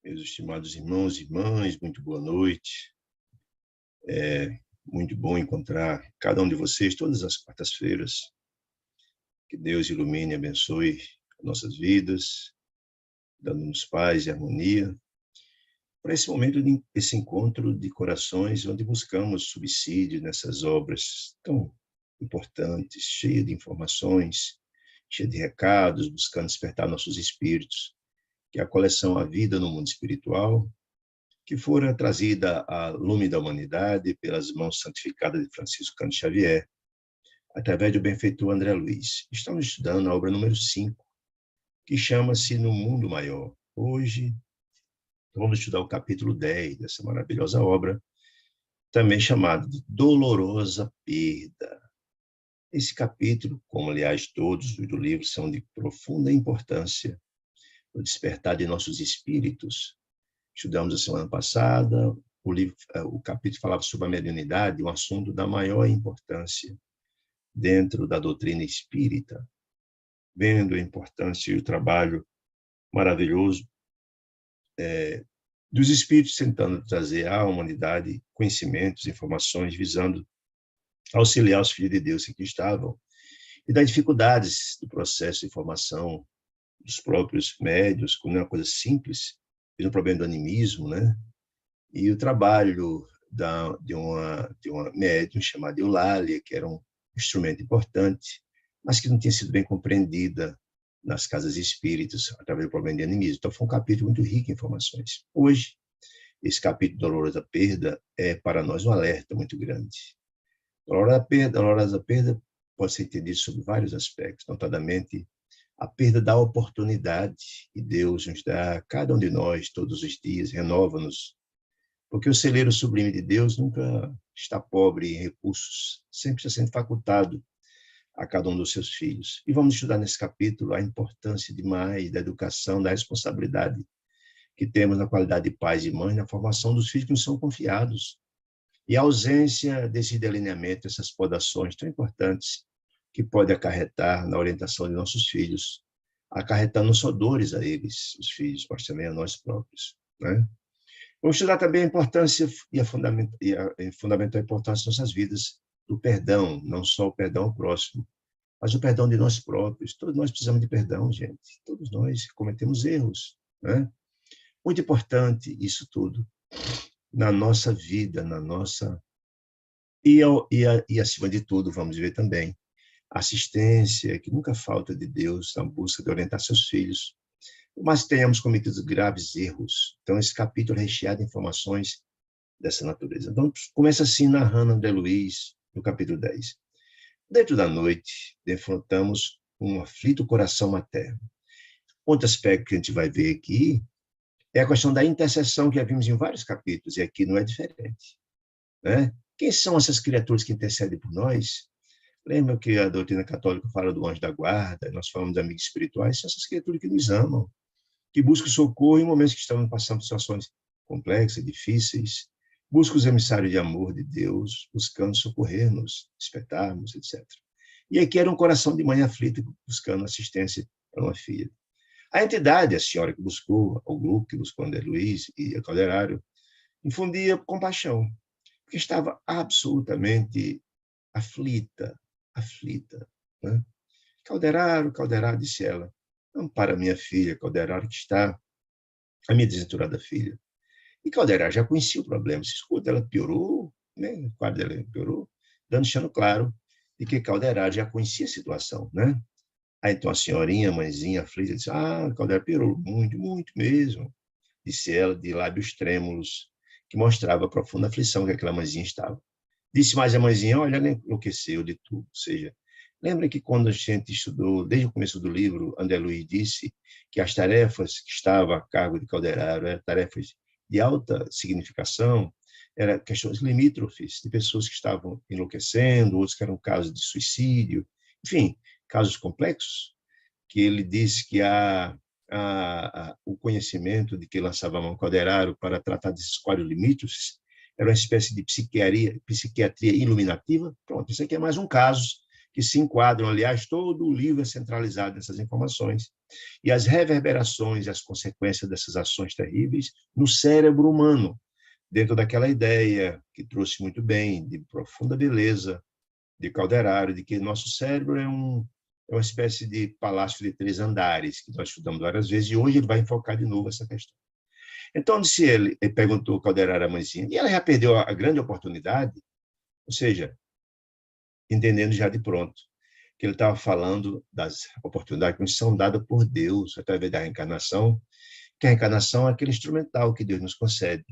Meus estimados irmãos e irmãs, muito boa noite. É muito bom encontrar cada um de vocês todas as quartas-feiras. Que Deus ilumine e abençoe nossas vidas, dando-nos paz e harmonia, para esse momento, esse encontro de corações, onde buscamos subsídio nessas obras tão importantes, cheias de informações, cheias de recados, buscando despertar nossos espíritos, que é a coleção A Vida no Mundo Espiritual, que fora trazida à lume da humanidade pelas mãos santificadas de Francisco Cândido Xavier, através do benfeitor André Luiz. Estamos estudando a obra número 5, que chama-se No Mundo Maior. Hoje, vamos estudar o capítulo 10 dessa maravilhosa obra, também chamado de Dolorosa Perda. Esse capítulo, como aliás todos os do livro, são de profunda importância no despertar de nossos espíritos. Estudamos a semana passada, o capítulo falava sobre a mediunidade, um assunto da maior importância dentro da doutrina espírita, vendo a importância e o trabalho maravilhoso dos espíritos tentando trazer à humanidade conhecimentos, informações, visando auxiliar os filhos de Deus que aqui estavam, e das dificuldades do processo de formação dos próprios médiuns, como é uma coisa simples, um problema do animismo, né? E o trabalho de uma médium chamada Eulália, que era um instrumento importante, mas que não tinha sido bem compreendida nas casas espíritas, através do problema de animismo. Então, foi um capítulo muito rico em informações. Hoje, esse capítulo Dolorosa Perda é, para nós, um alerta muito grande. Dolorosa Perda pode ser entendido sob vários aspectos, notadamente a perda da oportunidade que Deus nos dá a cada um de nós, todos os dias, renova-nos. Porque o celeiro sublime de Deus nunca está pobre em recursos, sempre está sendo facultado a cada um dos seus filhos. E vamos estudar nesse capítulo a importância demais da educação, da responsabilidade que temos na qualidade de pais e mães, na formação dos filhos que nos são confiados. E a ausência desse delineamento, essas podações tão importantes que pode acarretar na orientação de nossos filhos, acarretando não só dores a eles, os filhos, mas também a nós próprios, né? Vamos estudar também a importância e a fundamental importância das nossas vidas do perdão, não só o perdão ao próximo, mas o perdão de nós próprios. Todos nós precisamos de perdão, gente. Todos nós cometemos erros, né? Muito importante isso tudo na nossa vida, na nossa... E acima de tudo, vamos ver também assistência, que nunca falta de Deus na busca de orientar seus filhos, mas tenhamos cometido graves erros. Então, esse capítulo é recheado de informações dessa natureza. Então, começa assim, narrando André Luiz, no capítulo 10. Dentro da noite, defrontamos um aflito coração materno. Outro aspecto que a gente vai ver aqui é a questão da intercessão, que já vimos em vários capítulos, e aqui não é diferente, né? Quem são essas criaturas que intercedem por nós? Lembra que a doutrina católica fala do anjo da guarda, nós falamos de amigos espirituais, são essas criaturas que nos amam, que buscam socorro em momentos que estamos passando por situações complexas, difíceis, buscam os emissários de amor de Deus, buscando socorrer-nos, despertarmos, etc. E aqui era um coração de mãe aflita, buscando assistência para uma filha. A entidade, a senhora que buscou, o grupo que buscou André Luiz e a Calderário, infundia compaixão, porque estava absolutamente aflita, né? Calderário, disse ela, ampara minha filha, Calderário, que está a minha desventurada filha. E Calderário já conhecia o problema, se escuta, ela piorou, né? O quadro dela piorou, deixando claro de que Calderário já conhecia a situação, né? Aí então a senhorinha, a mãezinha aflita, disse, Calderário piorou muito, muito mesmo, disse ela, de lábios trêmulos, que mostrava a profunda aflição que aquela mãezinha estava. Disse mais a mãezinha, olha, ela enlouqueceu de tudo. Ou seja, lembra que quando a gente estudou, desde o começo do livro, André Luiz disse que as tarefas que estavam a cargo de Calderário eram tarefas de alta significação, eram questões limítrofes, de pessoas que estavam enlouquecendo, outros que eram casos de suicídio, enfim, casos complexos, que ele disse que o conhecimento de que lançava a mão Calderário para tratar desses quadros limítrofes era uma espécie de psiquiatria iluminativa. Pronto, isso aqui é mais um caso que se enquadram, aliás, todo o livro é centralizado nessas informações, e as reverberações e as consequências dessas ações terríveis no cérebro humano, dentro daquela ideia que trouxe muito bem, de profunda beleza, de Calderaro, de que nosso cérebro é uma espécie de palácio de 3 andares, que nós estudamos várias vezes, e hoje ele vai enfocar de novo essa questão. Então, disse ele perguntou Calderaro à mãezinha, e ela já perdeu a grande oportunidade? Ou seja, entendendo já de pronto que ele estava falando das oportunidades que nos são dadas por Deus, através da reencarnação, que a reencarnação é aquele instrumental que Deus nos concede,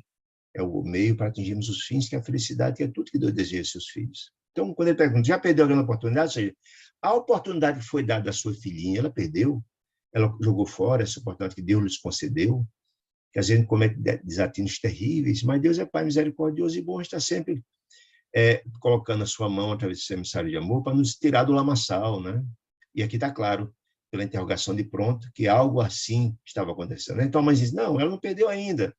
é o meio para atingirmos os fins, que é a felicidade, que é tudo que Deus deseja aos seus filhos. Então, quando ele pergunta, já perdeu a grande oportunidade? Ou seja, a oportunidade que foi dada à sua filhinha, ela perdeu? Ela jogou fora essa oportunidade que Deus lhes concedeu? Que às vezes comete desatinos terríveis, mas Deus é Pai misericordioso e bom, está sempre colocando a sua mão através desse emissário de amor para nos tirar do lamaçal, né? E aqui está claro, pela interrogação de pronto, que algo assim estava acontecendo. Então a mãe diz, não, ela não perdeu ainda.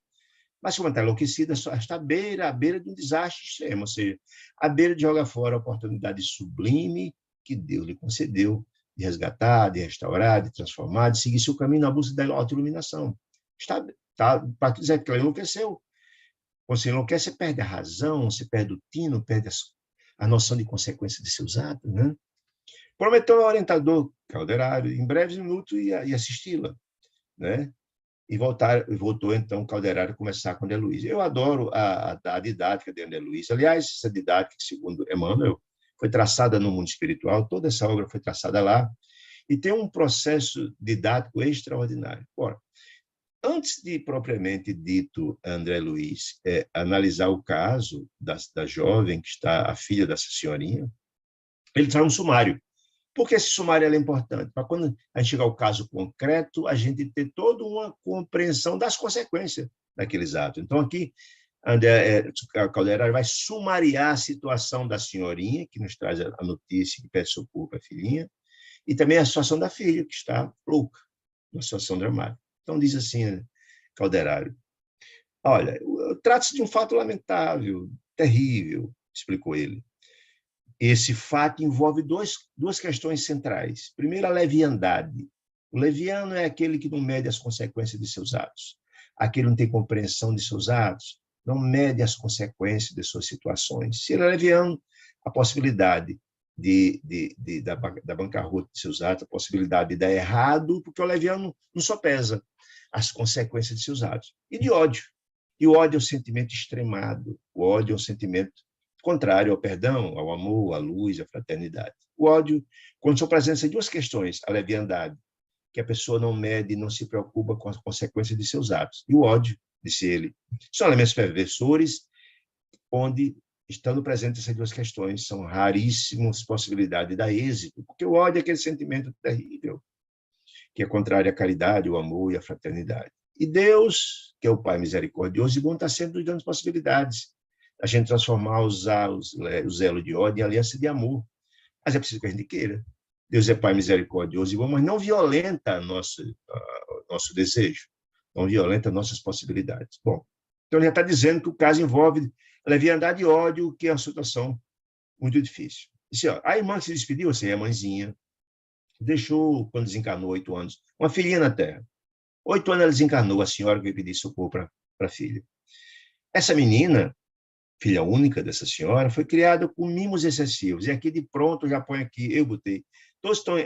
Mas como está enlouquecida, só está à beira de um desastre extremo, ou seja, à beira de jogar fora a oportunidade sublime que Deus lhe concedeu de resgatar, de restaurar, de transformar, de seguir seu caminho na busca da autoiluminação. Para dizer que ela enlouqueceu. Quando você enlouquece, você perde a razão, você perde o tino, perde a noção de consequência de seus atos, né? Prometeu ao orientador Calderaro, em breves minutos, ia assisti-la, né? E voltou, então, Calderaro a conversar com André Luiz. Eu adoro a didática de André Luiz. Aliás, essa didática, segundo Emmanuel, foi traçada no mundo espiritual, toda essa obra foi traçada lá, e tem um processo didático extraordinário. Ora, antes de, propriamente dito, André Luiz analisar o caso da jovem, que está a filha dessa senhorinha, ele traz um sumário. Por que esse sumário é importante? Para quando a gente chegar ao caso concreto, a gente ter toda uma compreensão das consequências daqueles atos. Então, aqui, André Calderaro vai sumariar a situação da senhorinha, que nos traz a notícia que pede socorro para a filhinha, e também a situação da filha, que está louca, uma situação dramática. Então, diz assim, Calderaro, olha, trata-se de um fato lamentável, terrível, explicou ele. Esse fato envolve duas questões centrais. Primeiro, a leviandade. O leviano é aquele que não mede as consequências de seus atos. Aquele que não tem compreensão de seus atos, não mede as consequências de suas situações. Se ele é leviano, a possibilidade da bancarrota de seus atos, a possibilidade de dar errado, porque o leviano não só pesa as consequências de seus atos. E de ódio. E o ódio é um sentimento extremado. O ódio é um sentimento contrário ao perdão, ao amor, à luz, à fraternidade. O ódio, quando são presentes duas questões, a leviandade, que a pessoa não mede, não se preocupa com as consequências de seus atos. E o ódio, disse ele, são elementos perversores, onde, estando presentes essas duas questões, são raríssimas possibilidades de dar êxito, porque o ódio é aquele sentimento terrível, que é contrário à caridade, ao amor e à fraternidade. E Deus, que é o Pai misericordioso e bom, está sempre nos dando possibilidades a gente transformar o zelo de ódio em aliança de amor. Mas é preciso que a gente queira. Deus é Pai misericordioso e bom, mas não violenta nosso desejo, não violenta nossas possibilidades. Bom, então ele já está dizendo que o caso envolve leviandade e ódio, que é uma situação muito difícil. Disse, ó, a irmã que se despediu, assim, a mãezinha, deixou, quando desencarnou, 8 anos, uma filhinha na Terra. 8 anos ela desencarnou, a senhora que veio pedir socorro para a filha. Essa menina, filha única dessa senhora, foi criada com mimos excessivos. E aqui, de pronto, já põe aqui, eu botei.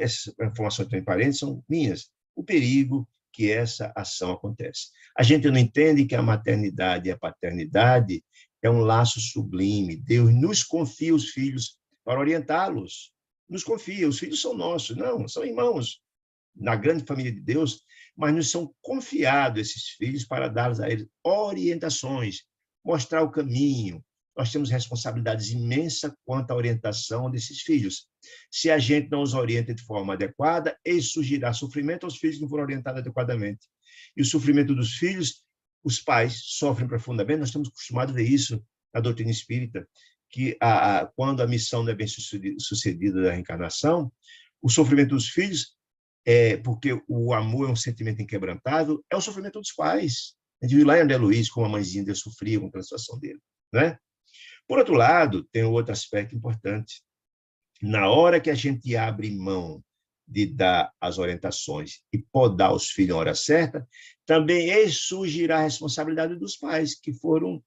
Essas informações que estão em parênteses são minhas. O perigo que essa ação acontece. A gente não entende que a maternidade e a paternidade é um laço sublime. Deus nos confia os filhos para orientá-los. Nos confia, os filhos são nossos. Não, são irmãos na grande família de Deus, mas nos são confiados esses filhos para dar a eles orientações, mostrar o caminho. Nós temos responsabilidades imensas quanto à orientação desses filhos. Se a gente não os orienta de forma adequada, isso surgirá sofrimento aos filhos que não foram orientados adequadamente. E o sofrimento dos filhos, os pais sofrem profundamente. Nós estamos acostumados a ver isso na doutrina espírita, que quando a missão não é bem sucedida da reencarnação, o sofrimento dos filhos, porque o amor é um sentimento inquebrantável, é o sofrimento dos pais. A gente viu lá em André Luiz como a mãezinha dele sofria com a situação dele, né? Por outro lado, tem outro aspecto importante. na hora que a gente abre mão de dar as orientações e podar os filhos na hora certa, também surgirá a responsabilidade dos pais que foram,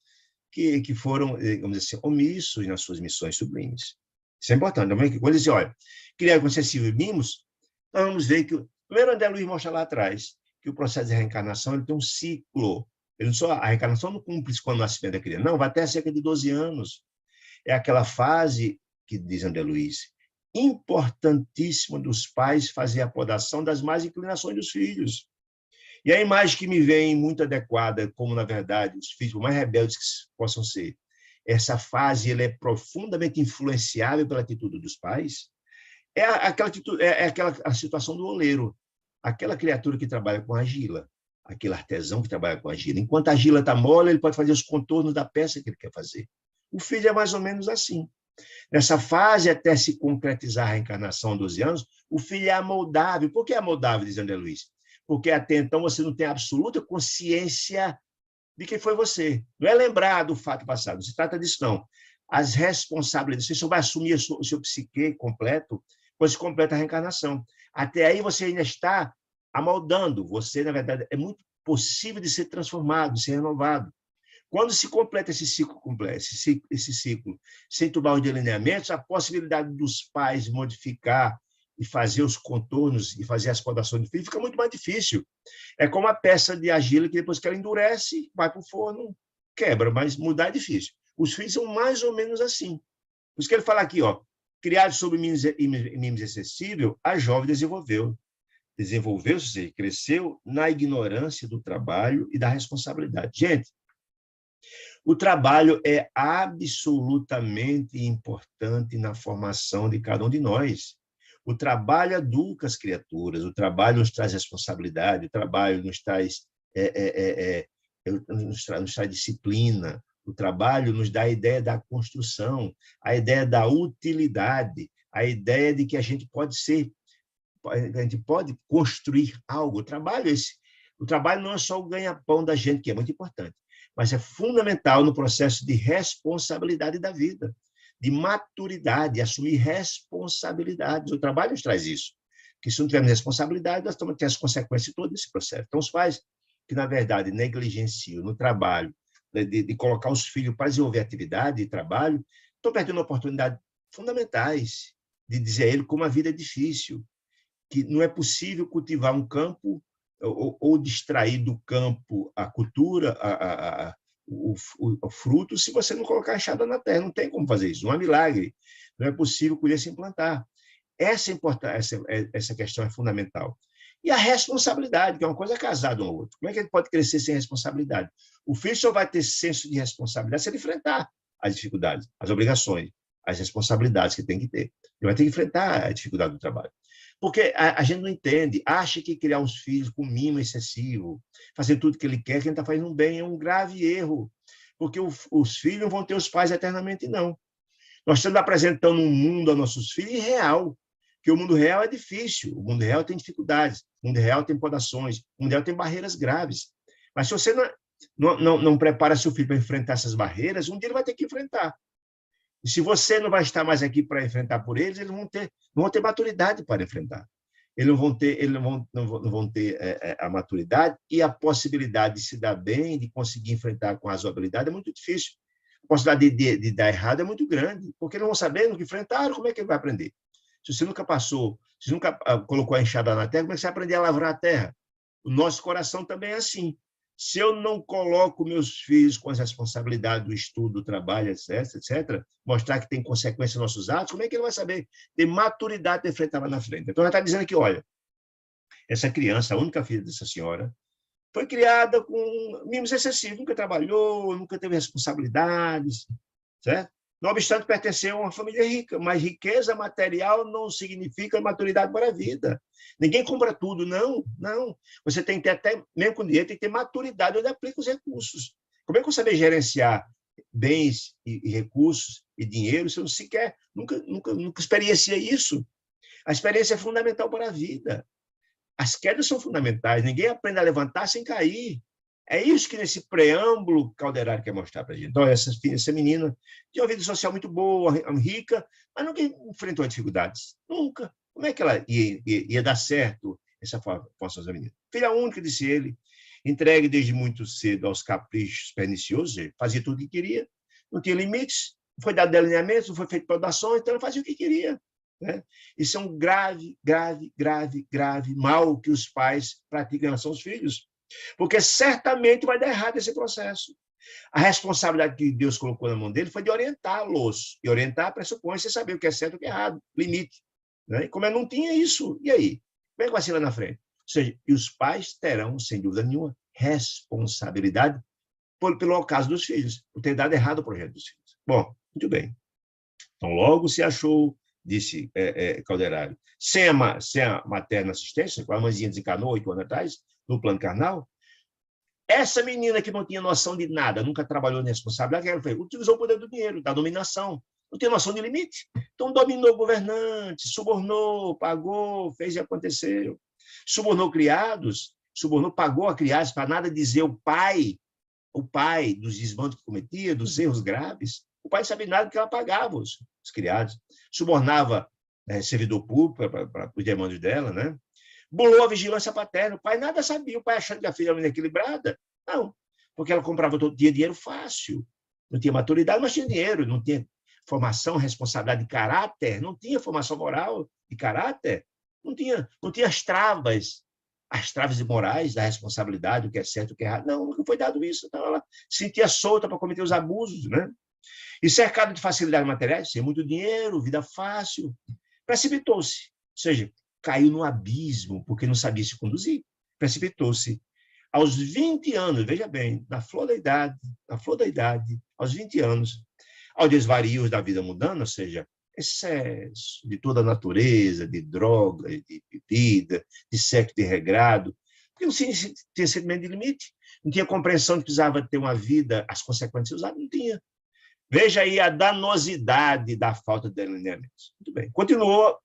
vamos dizer assim, omissos nas suas missões sublimes. Isso é importante. Também, quando diz, olha, criar com excessivos mimos, nós vamos ver que, primeiro, André Luiz mostra lá atrás que o processo de reencarnação ele tem um ciclo. Ele não só, a reencarnação não cumpre quando o nascimento da criança, não, vai até cerca de 12 anos. É aquela fase que, diz André Luiz, importantíssima dos pais fazer a podação das más inclinações dos filhos. E a imagem que me vem muito adequada, como, na verdade, os filhos, por mais rebeldes que possam ser, essa fase ele é profundamente influenciável pela atitude dos pais, é aquela a situação do oleiro, aquela criatura que trabalha com argila, aquele artesão que trabalha com argila. Enquanto a argila está mole, ele pode fazer os contornos da peça que ele quer fazer. O filho é mais ou menos assim. Nessa fase, até se concretizar a reencarnação, 12 anos, o filho é amoldável. Por que é amoldável, diz André Luiz? Porque até então você não tem absoluta consciência de quem foi você. Não é lembrar do fato passado, não se trata disso, não. As responsabilidades, você só vai assumir o seu psique completo quando se completa a reencarnação. Até aí você ainda está amoldando. Você, na verdade, é muito possível de ser transformado, de ser renovado. Quando se completa esse ciclo completo, esse ciclo sem tomar os delineamentos, a possibilidade dos pais modificar e fazer os contornos e fazer as podações do filho fica muito mais difícil. É como a peça de argila que depois que ela endurece, vai para o forno, quebra, mas mudar é difícil. Os filhos são mais ou menos assim. Por isso que ele fala aqui, ó, criado sob mimos excessível, a jovem desenvolveu-se, cresceu na ignorância do trabalho e da responsabilidade. Gente, o trabalho é absolutamente importante na formação de cada um de nós. O trabalho educa as criaturas, o trabalho nos traz responsabilidade, o trabalho nos traz disciplina, o trabalho nos dá a ideia da construção, a ideia da utilidade, a ideia de que a gente pode construir algo. O trabalho não é só o ganha-pão da gente, que é muito importante, mas é fundamental no processo de responsabilidade da vida, de maturidade, de assumir responsabilidades. O trabalho nos traz isso. Porque se não tivermos responsabilidade, nós estamos tendo as consequências de todo esse processo. Então, os pais que, na verdade, negligenciam no trabalho, de colocar os filhos para desenvolver atividade e trabalho, estão perdendo oportunidades fundamentais de dizer a ele como a vida é difícil, que não é possível cultivar um campo ou distrair do campo a cultura, o fruto, se você não colocar a enxada na terra. Não tem como fazer isso, não é milagre. Não é possível colher sem plantar. Essa questão é fundamental. E a responsabilidade, que é uma coisa casada um ao outro. Como é que ele pode crescer sem responsabilidade? O filho só vai ter senso de responsabilidade se ele enfrentar as dificuldades, as obrigações, as responsabilidades que tem que ter. Ele vai ter que enfrentar a dificuldade do trabalho. Porque a gente não entende, acha que criar os filhos com mimo excessivo, fazer tudo que ele quer, quem está fazendo um bem, é um grave erro. Porque os filhos não vão ter os pais eternamente, não. Nós estamos apresentando um mundo a nossos filhos irreal, que o mundo real é difícil, o mundo real tem dificuldades, o mundo real tem podações, o mundo real tem barreiras graves. Mas se você não prepara seu filho para enfrentar essas barreiras, um dia ele vai ter que enfrentar. E se você não vai estar mais aqui para enfrentar por eles, eles não vão ter maturidade para enfrentar. Eles não vão ter a maturidade e a possibilidade de se dar bem, de conseguir enfrentar com razoabilidade é muito difícil. A possibilidade de dar errado é muito grande, porque eles vão saber no que enfrentaram, como é que ele vai aprender? Se você nunca passou, se nunca colocou a enxada na terra, como é que você vai aprender a lavrar a terra? O nosso coração também é assim. Se eu não coloco meus filhos com as responsabilidades do estudo, do trabalho, etc., mostrar que tem consequência nos nossos atos, como é que ele vai saber ter maturidade de enfrentar lá na frente? Então, ela está dizendo aqui, olha, essa criança, a única filha dessa senhora, foi criada com mimos excessivos, nunca trabalhou, nunca teve responsabilidades, certo? Não obstante pertencer a uma família rica, mas riqueza material não significa maturidade para a vida. Ninguém compra tudo, não. Você tem que ter até, mesmo com dinheiro, tem que ter maturidade onde aplica os recursos. Como é que você saber gerenciar bens e recursos e dinheiro se você nunca experiencia isso? A experiência é fundamental para a vida. As quedas são fundamentais. Ninguém aprende a levantar sem cair. É isso que nesse preâmbulo Calderari quer mostrar para a gente. Então, essa menina tinha uma vida social muito boa, rica, mas nunca enfrentou dificuldades. Nunca. Como é que ela ia dar certo essa formação da menina? Filha única, disse ele, entregue desde muito cedo aos caprichos perniciosos, fazia tudo o que queria, não tinha limites, não foi dado delineamento, não foi feito produção, então ela fazia o que queria. Né? Isso é um grave mal que os pais praticam em relação aos filhos, porque certamente vai dar errado esse processo. A responsabilidade que Deus colocou na mão dele foi de orientá-los, e orientar pressupõe você saber o que é certo e o que é errado, limite. Né? E como eu não tinha isso, e aí? Como é que vai ser lá na frente? Ou seja, e os pais terão, sem dúvida nenhuma, responsabilidade pelo ocaso dos filhos, por ter dado errado o projeto dos filhos. Bom, muito bem. Então, logo se achou, disse Calderari, sem a materna assistência, com a mãezinha desencarnou 8 anos atrás, no plano carnal, essa menina que não tinha noção de nada, nunca trabalhou em responsabilidade, ela foi, utilizou o poder do dinheiro, da dominação, não tinha noção de limite. Então, dominou o governante, subornou, pagou, fez e aconteceu. Subornou criados, pagou a criados para nada dizer o pai dos desmandos que cometia, dos erros graves. O pai não sabia nada que ela pagava os criados. Subornava servidor público para os demandos dela, né? Burlou a vigilância paterna. O pai nada sabia. O pai achando que a filha era uma equilibrada. Não, porque ela comprava todo dia dinheiro fácil. Não tinha maturidade, mas tinha dinheiro. Não tinha formação, responsabilidade de caráter. Não tinha formação moral de caráter. Não tinha as travas morais da responsabilidade, o que é certo, o que é errado. Não, nunca foi dado isso. Então, ela se sentia solta para cometer os abusos, né? E cercado de facilidades materiais, sem muito dinheiro, vida fácil, precipitou-se. Ou seja, caiu no abismo, porque não sabia se conduzir. Precipitou-se. Aos 20 anos, veja bem, na flor da idade, aos 20 anos, aos desvarios da vida mundana, ou seja, excesso de toda a natureza, de drogas, de bebida, de sexo desregrado, porque não tinha sentimento de limite, não tinha compreensão de que precisava ter uma vida, as consequências usadas, não tinha. Veja aí a danosidade da falta de delineamentos. Muito bem. Continuou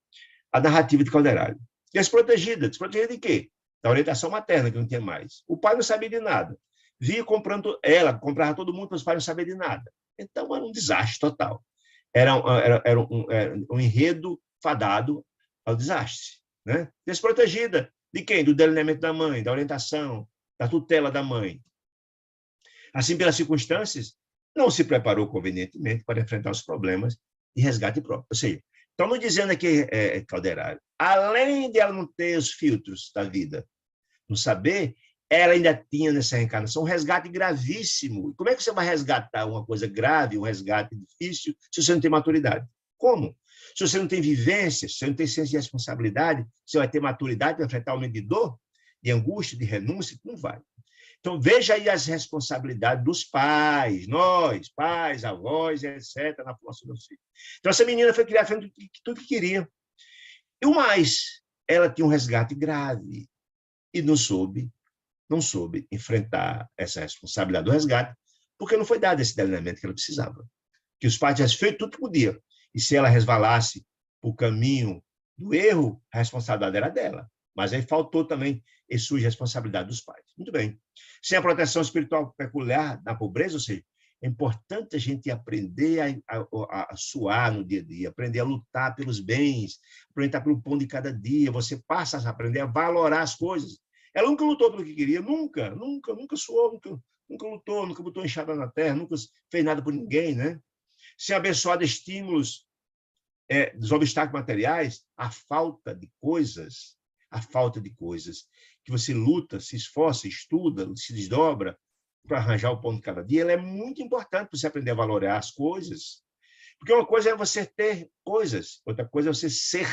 a narrativa de Calderari. Desprotegida de quê? Da orientação materna, que não tinha mais. O pai não sabia de nada. Via comprando, ela comprava todo mundo, mas os pais não sabiam de nada. Então, era um desastre total. Era um enredo fadado ao desastre. Né? Desprotegida de quem? Do delineamento da mãe, da orientação, da tutela da mãe. Assim, pelas circunstâncias, não se preparou convenientemente para enfrentar os problemas de resgate próprio. Ou seja, estamos dizendo aqui, Calderari, além de ela não ter os filtros da vida, não saber, ela ainda tinha nessa reencarnação um resgate gravíssimo. Como é que você vai resgatar uma coisa grave, um resgate difícil, se você não tem maturidade? Como? Se você não tem vivência, se você não tem senso de responsabilidade, você vai ter maturidade para enfrentar um momento de dor, de angústia, de renúncia? Não vai. Então, veja aí as responsabilidades dos pais, nós, pais, avós, etc., na formação dos filhos. Então, essa menina foi criada fazendo tudo que queria. E o mais, ela tinha um resgate grave e não soube enfrentar essa responsabilidade do resgate, porque não foi dado esse delineamento que ela precisava. Que os pais tivessem feito tudo que podia. E se ela resvalasse para o caminho do erro, a responsabilidade era dela. Mas aí faltou também e surge a responsabilidade dos pais. Muito bem. Sem a proteção espiritual peculiar da pobreza, ou seja, é importante a gente aprender a suar no dia a dia, aprender a lutar pelos bens, aprender pelo pão de cada dia. Você passa a aprender a valorar as coisas. Ela nunca lutou pelo que queria, nunca suou, nunca lutou, nunca botou enxada na terra, nunca fez nada por ninguém, né? Sem abençoar estímulos dos obstáculos materiais, a falta de coisas que você luta, se esforça, estuda, se desdobra para arranjar o pão de cada dia, ela é muito importante para você aprender a valorar as coisas. Porque uma coisa é você ter coisas, outra coisa é você ser.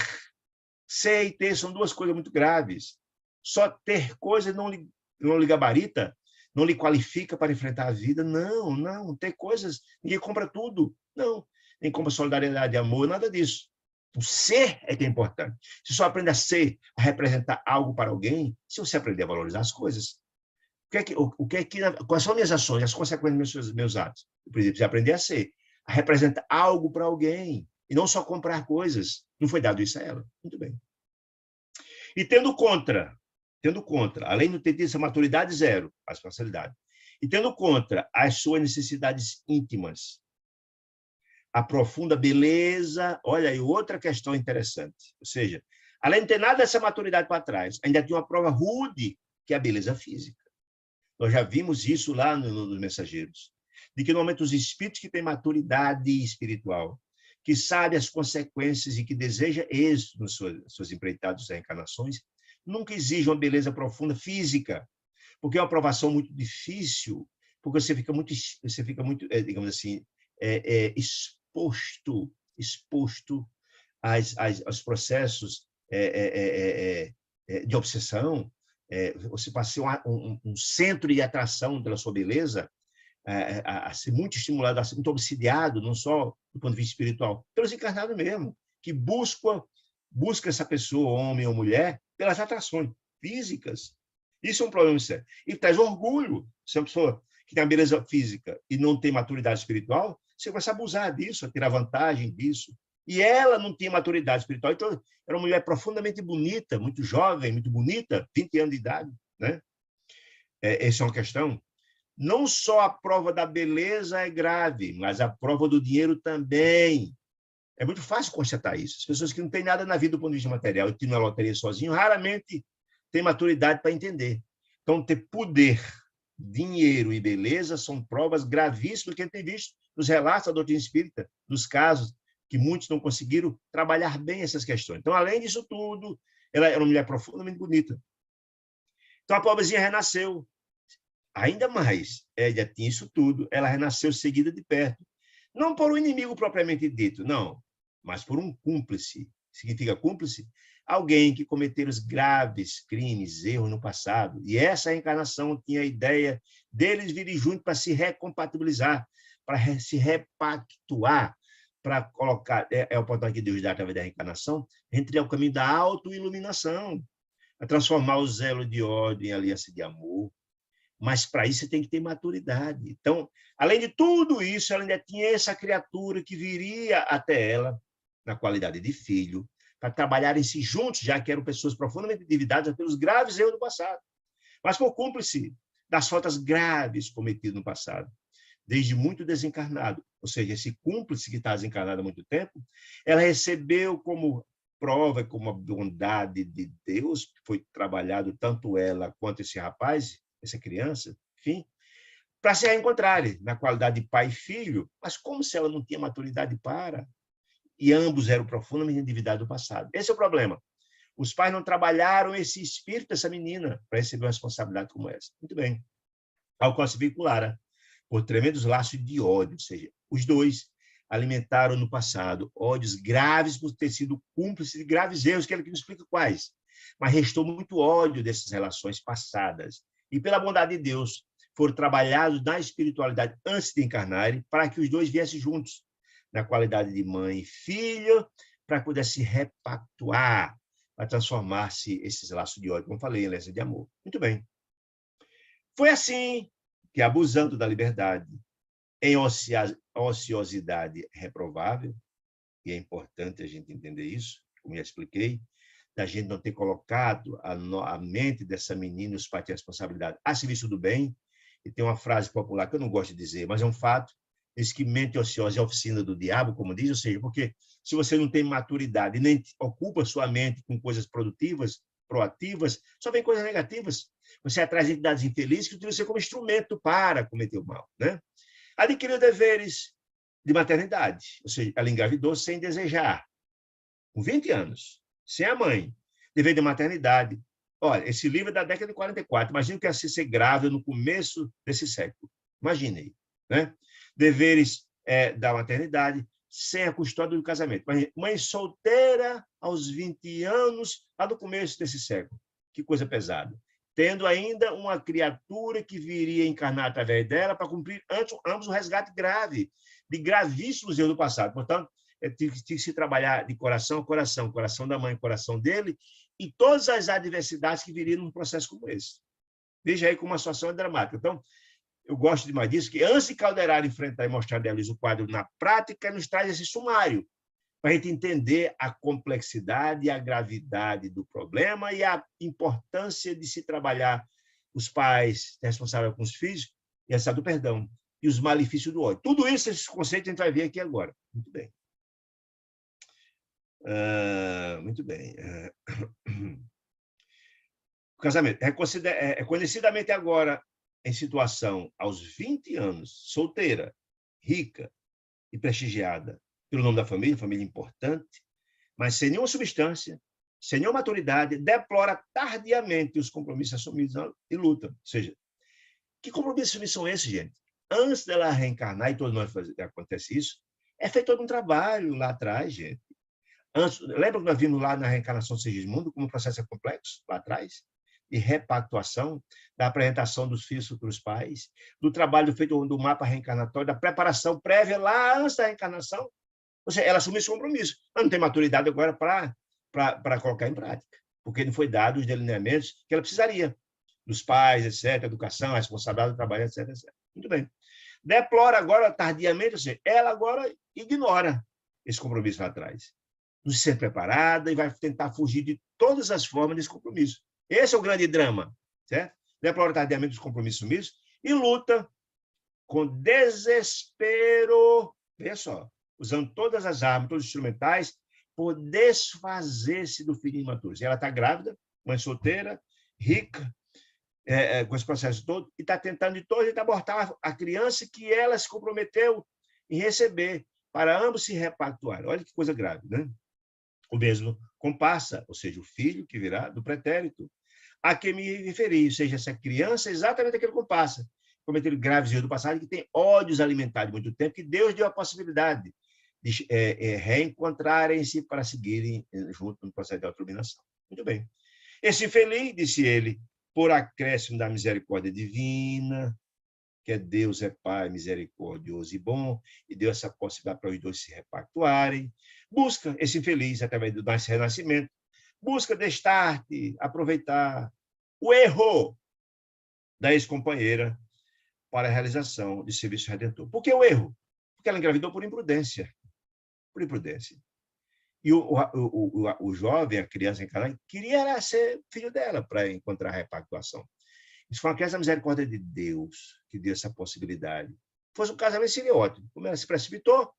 Ser e ter são duas coisas muito graves. Só ter coisas não lhe gabarita, não lhe qualifica para enfrentar a vida. Não. Ter coisas, ninguém compra tudo. Não. Nem compra solidariedade, amor, nada disso. O ser é que é importante. Você só aprende a ser, a representar algo para alguém, se você aprender a valorizar as coisas. Quais são minhas ações, as consequências dos meus atos? Eu preciso aprender a ser, a representar algo para alguém, e não só comprar coisas. Não foi dado isso a ela. Muito bem. E tendo tendo contra, além de ter tido essa maturidade zero, a facilidade, e tendo contra as suas necessidades íntimas, a profunda beleza, olha aí, outra questão interessante, ou seja, além de ter nada dessa maturidade para trás, ainda tinha uma prova rude, que é a beleza física. Nós já vimos isso lá nos Mensageiros, de que normalmente os espíritos que têm maturidade espiritual, que sabem as consequências e que deseja êxito nas suas empreitadas reencarnações, nunca exige uma beleza profunda física, porque é uma provação muito difícil, porque você fica muito, digamos assim, exposto aos processos de obsessão. Você passa a ser um centro de atração pela sua beleza, a ser muito estimulado, a ser muito obsidiado, não só do ponto de vista espiritual, pelos encarnados mesmo, que busca essa pessoa, homem ou mulher, pelas atrações físicas. Isso é um problema sério. E traz orgulho. Se é uma pessoa que tem a beleza física e não tem maturidade espiritual, você começa a abusar disso, a tirar vantagem disso. E ela não tinha maturidade espiritual, então era uma mulher profundamente bonita, muito jovem, muito bonita, 20 anos de idade, né? Essa é uma questão. Não só a prova da beleza é grave, mas a prova do dinheiro também. É muito fácil constatar isso. As pessoas que não têm nada na vida do ponto de vista material e que na loteria sozinho, raramente têm maturidade para entender. Então, ter poder, dinheiro e beleza são provas gravíssimas que a gente tem visto nos relatos da doutrina espírita, dos casos que muitos não conseguiram trabalhar bem essas questões. Então, além disso tudo, ela era uma mulher profundamente bonita. Então, a pobrezinha renasceu. Ainda mais, ela tinha isso tudo, ela renasceu seguida de perto. Não por um inimigo propriamente dito, não, mas por um cúmplice. Significa cúmplice? Alguém que cometeu os graves crimes, erros no passado. E essa reencarnação tinha a ideia deles virem juntos para se recompatibilizar, para se repactuar, para colocar, é a oportunidade que Deus dá através da reencarnação, entre o caminho da autoiluminação, a transformar o zelo de ódio em aliança de amor. Mas para isso você tem que ter maturidade. Então, além de tudo isso, ela ainda tinha essa criatura que viria até ela, na qualidade de filho, para trabalharem-se juntos, já que eram pessoas profundamente endividadas pelos graves erros do passado, mas por cúmplice das faltas graves cometidas no passado, desde muito desencarnado. Ou seja, esse cúmplice que está desencarnado há muito tempo, ela recebeu como prova, como a bondade de Deus, que foi trabalhado tanto ela quanto esse rapaz, essa criança, enfim, para se reencontrarem na qualidade de pai e filho, mas como se ela não tinha maturidade para, e ambos eram profundamente endividados do passado. Esse é o problema. Os pais não trabalharam esse espírito dessa menina para receber uma responsabilidade como essa. Muito bem. Ao qual se vincularam por tremendos laços de ódio, ou seja, os dois alimentaram no passado ódios graves por ter sido cúmplices de graves erros, que ele não explica quais, mas restou muito ódio dessas relações passadas. E, pela bondade de Deus, foram trabalhados na espiritualidade antes de encarnarem, para que os dois viessem juntos, na qualidade de mãe e filho, para poder se repactuar, para transformar-se esses laços de ódio, como falei, em aliança de amor. Muito bem. Foi assim que, abusando da liberdade, em ociosidade reprovável, e é importante a gente entender isso, como já expliquei, da gente não ter colocado a mente dessa menina e os pais de responsabilidade a serviço do bem. E tem uma frase popular que eu não gosto de dizer, mas é um fato, diz que mente ociosa é a oficina do diabo, como diz, ou seja, porque se você não tem maturidade e nem ocupa sua mente com coisas produtivas, proativas, só vem coisas negativas. Você atrai entidades infelizes que utilizam você como instrumento para cometer o mal, né? Adquiriu deveres de maternidade, ou seja, ela engravidou sem desejar, com 20 anos, sem a mãe, dever de maternidade. Olha, esse livro é da década de 44, imagina o que é ser grávida no começo desse século, imagine aí, né? Deveres da maternidade, sem a custódia do casamento. Mãe solteira aos 20 anos, lá no começo desse século, que coisa pesada. Tendo ainda uma criatura que viria encarnar através dela para cumprir ambos um resgate grave, de gravíssimos erros do passado. Portanto, tem que se trabalhar de coração a coração, coração da mãe, coração dele, e todas as adversidades que viriam num processo como esse. Veja aí como a situação é dramática. Então, eu gosto demais disso, que antes de Calderaro enfrentar e mostrar a Deus o quadro na prática, nos traz esse sumário, para a gente entender a complexidade e a gravidade do problema e a importância de se trabalhar os pais responsáveis com os filhos e a do perdão e os malefícios do ódio. Tudo isso, esses conceitos, a gente vai ver aqui agora. Muito bem. Muito bem. O casamento é conhecidamente agora em situação aos 20 anos, solteira, rica e prestigiada pelo nome da família importante, mas sem nenhuma substância, sem nenhuma maturidade, deplora tardiamente os compromissos assumidos e luta. Ou seja, que compromissos são esses, gente? Antes dela reencarnar, e todos nós acontece isso, é feito todo um trabalho lá atrás, gente. Lembra que nós vimos lá na reencarnação do Segismundo, como o processo é complexo, lá atrás? De repactuação, da apresentação dos filhos futuros pais, do trabalho feito do mapa reencarnatório, da preparação prévia lá antes da reencarnação. Ou seja, ela assumiu esse compromisso. Ela não tem maturidade agora para colocar em prática, porque não foi dado os delineamentos que ela precisaria, dos pais, etc., educação, a responsabilidade do trabalho, etc., etc. Muito bem. Deplora agora, tardiamente, ou seja, ela agora ignora esse compromisso lá atrás. Não se sente preparada e vai tentar fugir de todas as formas desse compromisso. Esse é o grande drama, certo? Deplora tardiamente os compromissos sumidos e luta com desespero, veja só, usando todas as armas, todos os instrumentais, por desfazer-se do filho imaturo. Ela está grávida, mãe solteira, rica, com esse processo todo, e está tentando de todo jeito abortar a criança que ela se comprometeu em receber, para ambos se repactuarem. Olha que coisa grave, né? O mesmo comparsa, ou seja, o filho que virá do pretérito, a que me referi, ou seja, essa criança é exatamente aquele comparsa, cometeram graves erros do passado, que tem ódios alimentados há muito tempo, que Deus deu a possibilidade de reencontrarem-se para seguirem junto no processo de autodominação. Muito bem. Esse infeliz, disse ele, por acréscimo da misericórdia divina, que é Deus é Pai misericordioso e bom, e deu essa possibilidade para os dois se repactuarem, busca esse infeliz, através do renascimento, busca destarte, aproveitar o erro da ex-companheira para a realização de serviço redentor. Por que o erro? Porque ela engravidou por imprudência. Por imprudência. E o jovem, a criança encarnada, queria ser filho dela para encontrar a repactuação. Isso foi uma criança da misericórdia de Deus que deu essa possibilidade. Se fosse um casamento, seria ótimo. Como ela se precipitou,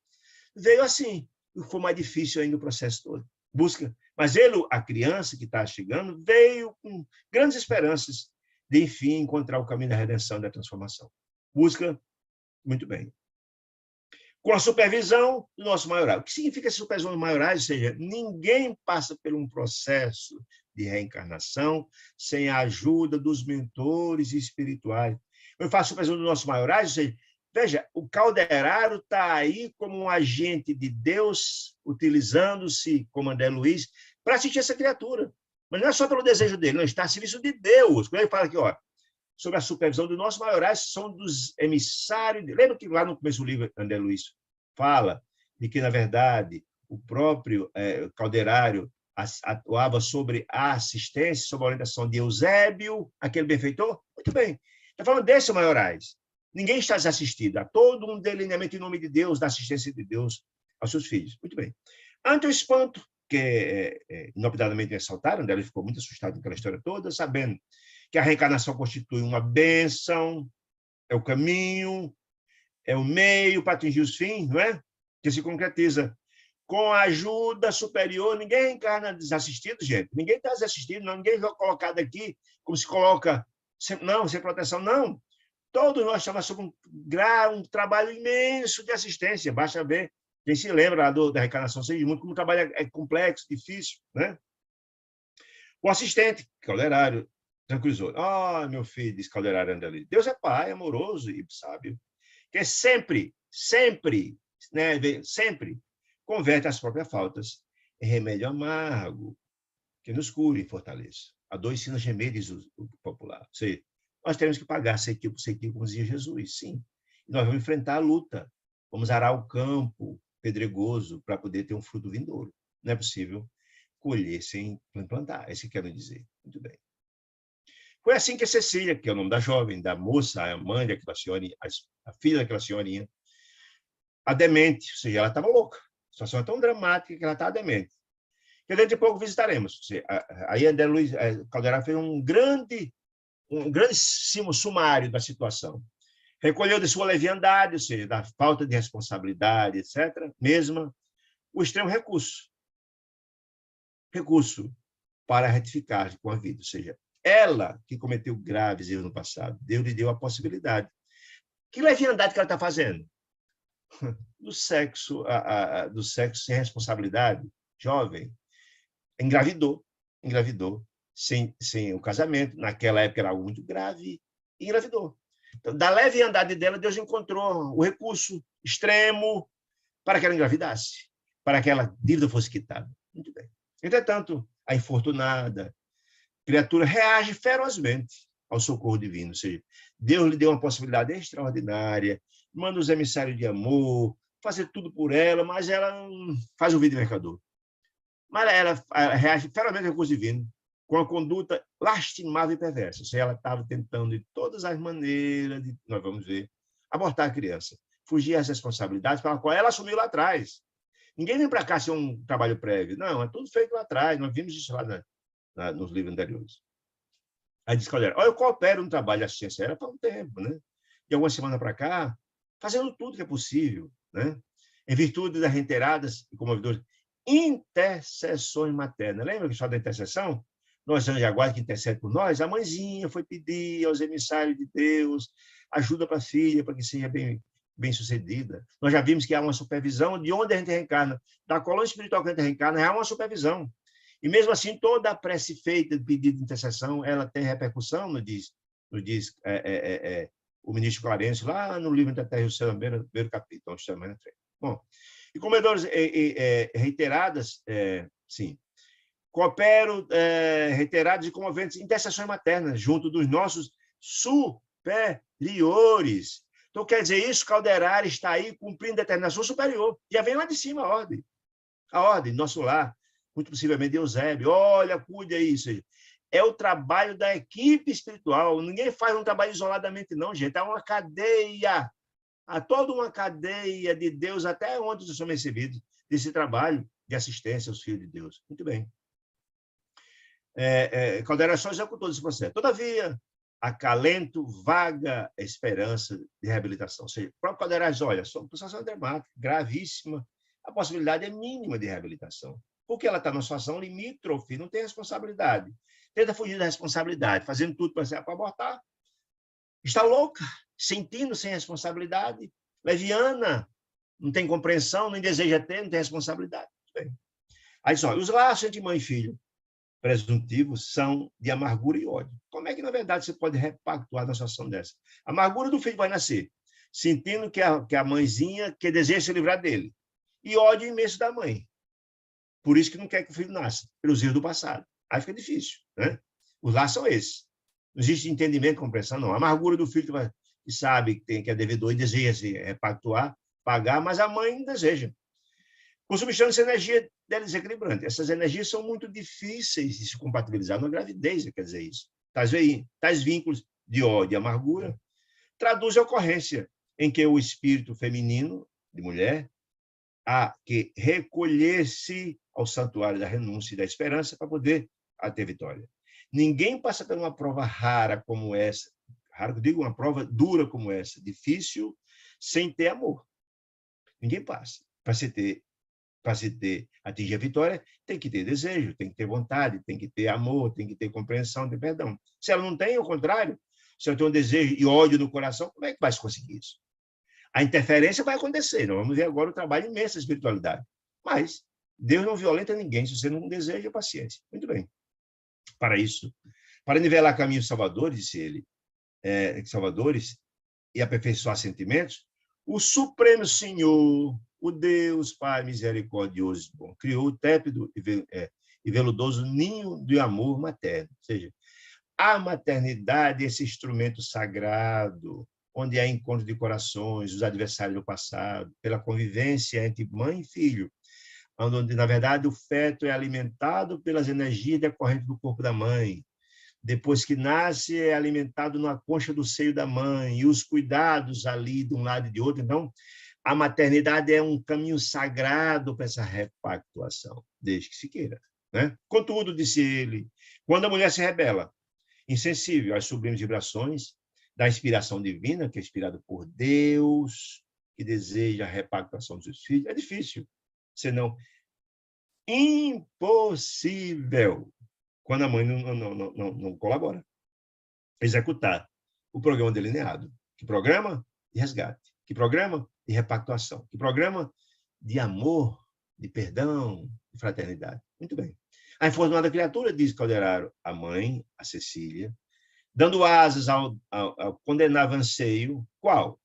veio assim. E foi mais difícil ainda o processo todo. Busca. Mas ele, a criança que está chegando, veio com grandes esperanças de, enfim, encontrar o caminho da redenção e da transformação. Busca, muito bem. Com a supervisão do nosso maioral. O que significa essa supervisão do maioral? Ou seja, ninguém passa por um processo de reencarnação sem a ajuda dos mentores espirituais. Eu faço supervisão do nosso maioral, ou seja, veja, o calderário está aí como um agente de Deus, utilizando-se, como André Luiz, para assistir essa criatura. Mas não é só pelo desejo dele, não, está a serviço de Deus. Quando ele fala aqui, ó, sobre a supervisão do nosso maiorais, são dos emissários. Lembra que lá no começo do livro, André Luiz fala de que, na verdade, o próprio calderário atuava sobre a assistência, sobre a orientação de Eusébio, aquele benfeitor? Muito bem. Está falando desses maiorais. Ninguém está desassistido. Há todo um delineamento em nome de Deus, da assistência de Deus aos seus filhos. Muito bem. Ante o espanto, que inopinadamente ressaltaram, André ficou muito assustado com aquela história toda, sabendo que a reencarnação constitui uma bênção, é o caminho, é o meio para atingir os fins, não é? Que se concretiza com a ajuda superior. Ninguém reencarna desassistido, gente. Ninguém está desassistido, não. Ninguém é colocado aqui como se coloca, não, sem proteção, não. Todos nós estamos sob um trabalho imenso de assistência. Basta ver, quem se lembra da reencarnação Segismundo, como o trabalho é complexo, difícil, né? O assistente, calderário, tranquilizou. Meu filho, disse calderário André, Deus é pai, amoroso e sábio, que sempre, né, sempre converte as próprias faltas em remédio amargo, que nos cure e fortaleça. A dor ensina a gemer, diz o popular. Ou seja, nós temos que pagar sequinho por sequinho, como dizia Jesus, sim. E nós vamos enfrentar a luta, vamos arar o campo pedregoso para poder ter um fruto vindouro. Não é possível colher sem plantar, é isso que quero dizer. Muito bem. Foi assim que a Cecília, que é o nome da jovem, da moça, a mãe daquela senhorinha, a filha daquela senhorinha, a demente, ou seja, ela estava louca, situação é tão dramática que ela está demente. Que dentro de pouco visitaremos. Aí André Luiz Caldeirão fez um grande sumário da situação. Recolheu de sua leviandade, ou seja, da falta de responsabilidade, etc., mesma, o extremo recurso para retificar com a vida, ou seja, ela que cometeu graves erros no passado, Deus lhe deu a possibilidade. Que leviandade que ela está fazendo? Do sexo sem responsabilidade, jovem, engravidou sem o casamento, naquela época era algo muito grave, e engravidou. Então, da leviandade dela, Deus encontrou o recurso extremo para que ela engravidasse, para que aquela dívida fosse quitada. Muito bem. Entretanto, a infortunada criatura reage ferozmente ao socorro divino, ou seja, Deus lhe deu uma possibilidade extraordinária, manda os emissários de amor, fazer tudo por ela, mas ela faz o vídeo mercador. Mas ela reage ferozmente ao recurso divino, com a conduta lastimável e perversa. Ou seja, ela estava tentando, de todas as maneiras, nós vamos ver, abortar a criança, fugir às responsabilidades para a qual ela assumiu lá atrás. Ninguém vem para cá sem um trabalho prévio. Não, é tudo feito lá atrás. Nós vimos isso lá nos livros anteriores. Aí diz, olha, eu coopero no trabalho de assistência aérea há um tempo, né? De alguma semana para cá, fazendo tudo que é possível, né? Em virtude das reiteradas e comovedoras intercessões maternas. Lembra que só da intercessão? Nós, anjos de guarda que intercede por nós, a mãezinha foi pedir aos emissários de Deus ajuda para a filha, para que seja bem-sucedida. Nós já vimos que há uma supervisão de onde a gente reencarna. Da colônia espiritual que a gente reencarna, há uma supervisão. E mesmo assim, toda a prece feita de pedido de intercessão, ela tem repercussão, nos diz o ministro Clarence, lá no livro da Terra e o Céu, no primeiro capítulo, onde está mais na frente. Bom, e comedores reiteradas, sim, coopero reiteradas e comoventes intercessões maternas junto dos nossos superiores. Então, quer dizer, isso, Calderari está aí cumprindo determinação superior. Já vem lá de cima a ordem. A ordem, nosso lar, muito possivelmente de Eusébio. Olha, cuide aí. É o trabalho da equipe espiritual. Ninguém faz um trabalho isoladamente, não, gente. Há uma cadeia. Há toda uma cadeia de Deus, até onde nós somos recebidos desse trabalho de assistência aos filhos de Deus. Muito bem. Caldeira só executou esse processo. Todavia, acalento vaga esperança de reabilitação. Ou seja, o próprio Caldeira diz, olha, uma situação dramática, gravíssima, a possibilidade é mínima de reabilitação. Porque ela está numa situação limítrofe, não tem responsabilidade. Tenta fugir da responsabilidade, fazendo tudo para abortar. Está louca, sentindo sem responsabilidade, leviana, não tem compreensão, nem deseja ter, não tem responsabilidade. Bem. Aí só, os laços entre mãe e filho presuntivos são de amargura e ódio. Como é que, na verdade, você pode repactuar numa situação dessa? A amargura do filho vai nascer, sentindo que a mãezinha que deseja se livrar dele, e ódio imenso da mãe. Por isso que não quer que o filho nasça, pelos erros do passado. Aí fica difícil, né? Os laços são esses. Não existe entendimento, compreensão, não. A amargura do filho que sabe que é devedor e deseja se repactuar, pagar, mas a mãe não deseja. Consubstanciando essa energia desequilibrante. Essas energias são muito difíceis de se compatibilizar na gravidez, quer dizer isso. Tais vínculos de ódio e amargura traduzem a ocorrência em que o espírito feminino, de mulher, há que recolher-se ao santuário da renúncia e da esperança para poder ter vitória. Ninguém passa por uma prova rara como essa, raro, digo, uma prova dura como essa, difícil, sem ter amor. Ninguém passa. Para se atingir a vitória, tem que ter desejo, tem que ter vontade, tem que ter amor, tem que ter compreensão, ter perdão. Se ela não tem, ao contrário, se ela tem um desejo e ódio no coração, como é que vai se conseguir isso? A interferência vai acontecer. Nós vamos ver agora o trabalho imenso da espiritualidade. Mas Deus não violenta ninguém. Se você não deseja, paciência. Muito bem. Para isso, para nivelar caminhos salvadores, disse ele, salvadores, e aperfeiçoar sentimentos, o Supremo Senhor, o Deus Pai misericordioso e bom, criou o tépido e veludoso ninho de amor materno. Ou seja, a maternidade é esse instrumento sagrado, onde há encontro de corações, os adversários do passado, pela convivência entre mãe e filho, onde, na verdade, o feto é alimentado pelas energias decorrentes do corpo da mãe. Depois que nasce, é alimentado na concha do seio da mãe, e os cuidados ali de um lado e de outro. Então, a maternidade é um caminho sagrado para essa repactuação, desde que se queira. Né? Contudo, disse ele, quando a mulher se rebela, insensível às sublimes vibrações da inspiração divina, que é inspirado por Deus, que deseja a repactuação dos seus filhos, é difícil, senão impossível, quando a mãe não colabora, executar o programa delineado. Que programa? De resgate. Que programa? De repactuação. Que programa? De amor, de perdão, de fraternidade. Muito bem. A infortunada criatura, diz Calderaro, a mãe, a Cecília, dando asas ao condenável anseio, qual?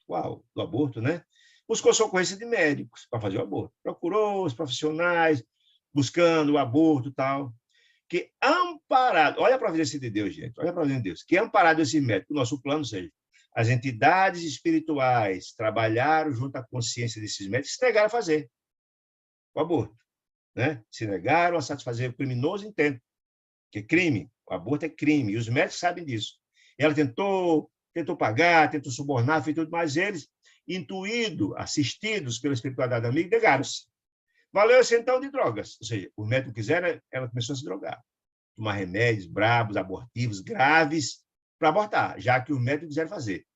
Qual? Do aborto, né? Buscou socorrência de médicos para fazer o aborto. Procurou os profissionais, buscando o aborto e tal. Que amparado, olha a providência de Deus, gente, olha a providência de Deus, que amparado esse método, o nosso plano seja, as entidades espirituais trabalharam junto à consciência desses médicos e se negaram a fazer o aborto, né? Se negaram a satisfazer o criminoso intento, que é crime, o aborto é crime, e os médicos sabem disso. E ela tentou pagar, tentou subornar, fez tudo, mas eles, intuídos, assistidos pela espiritualidade amiga, negaram-se. Valeu-se, então, de drogas. Ou seja, o médico quiser, ela começou a se drogar. Tomar remédios brabos, abortivos, graves, para abortar, já que o médico quiser fazer.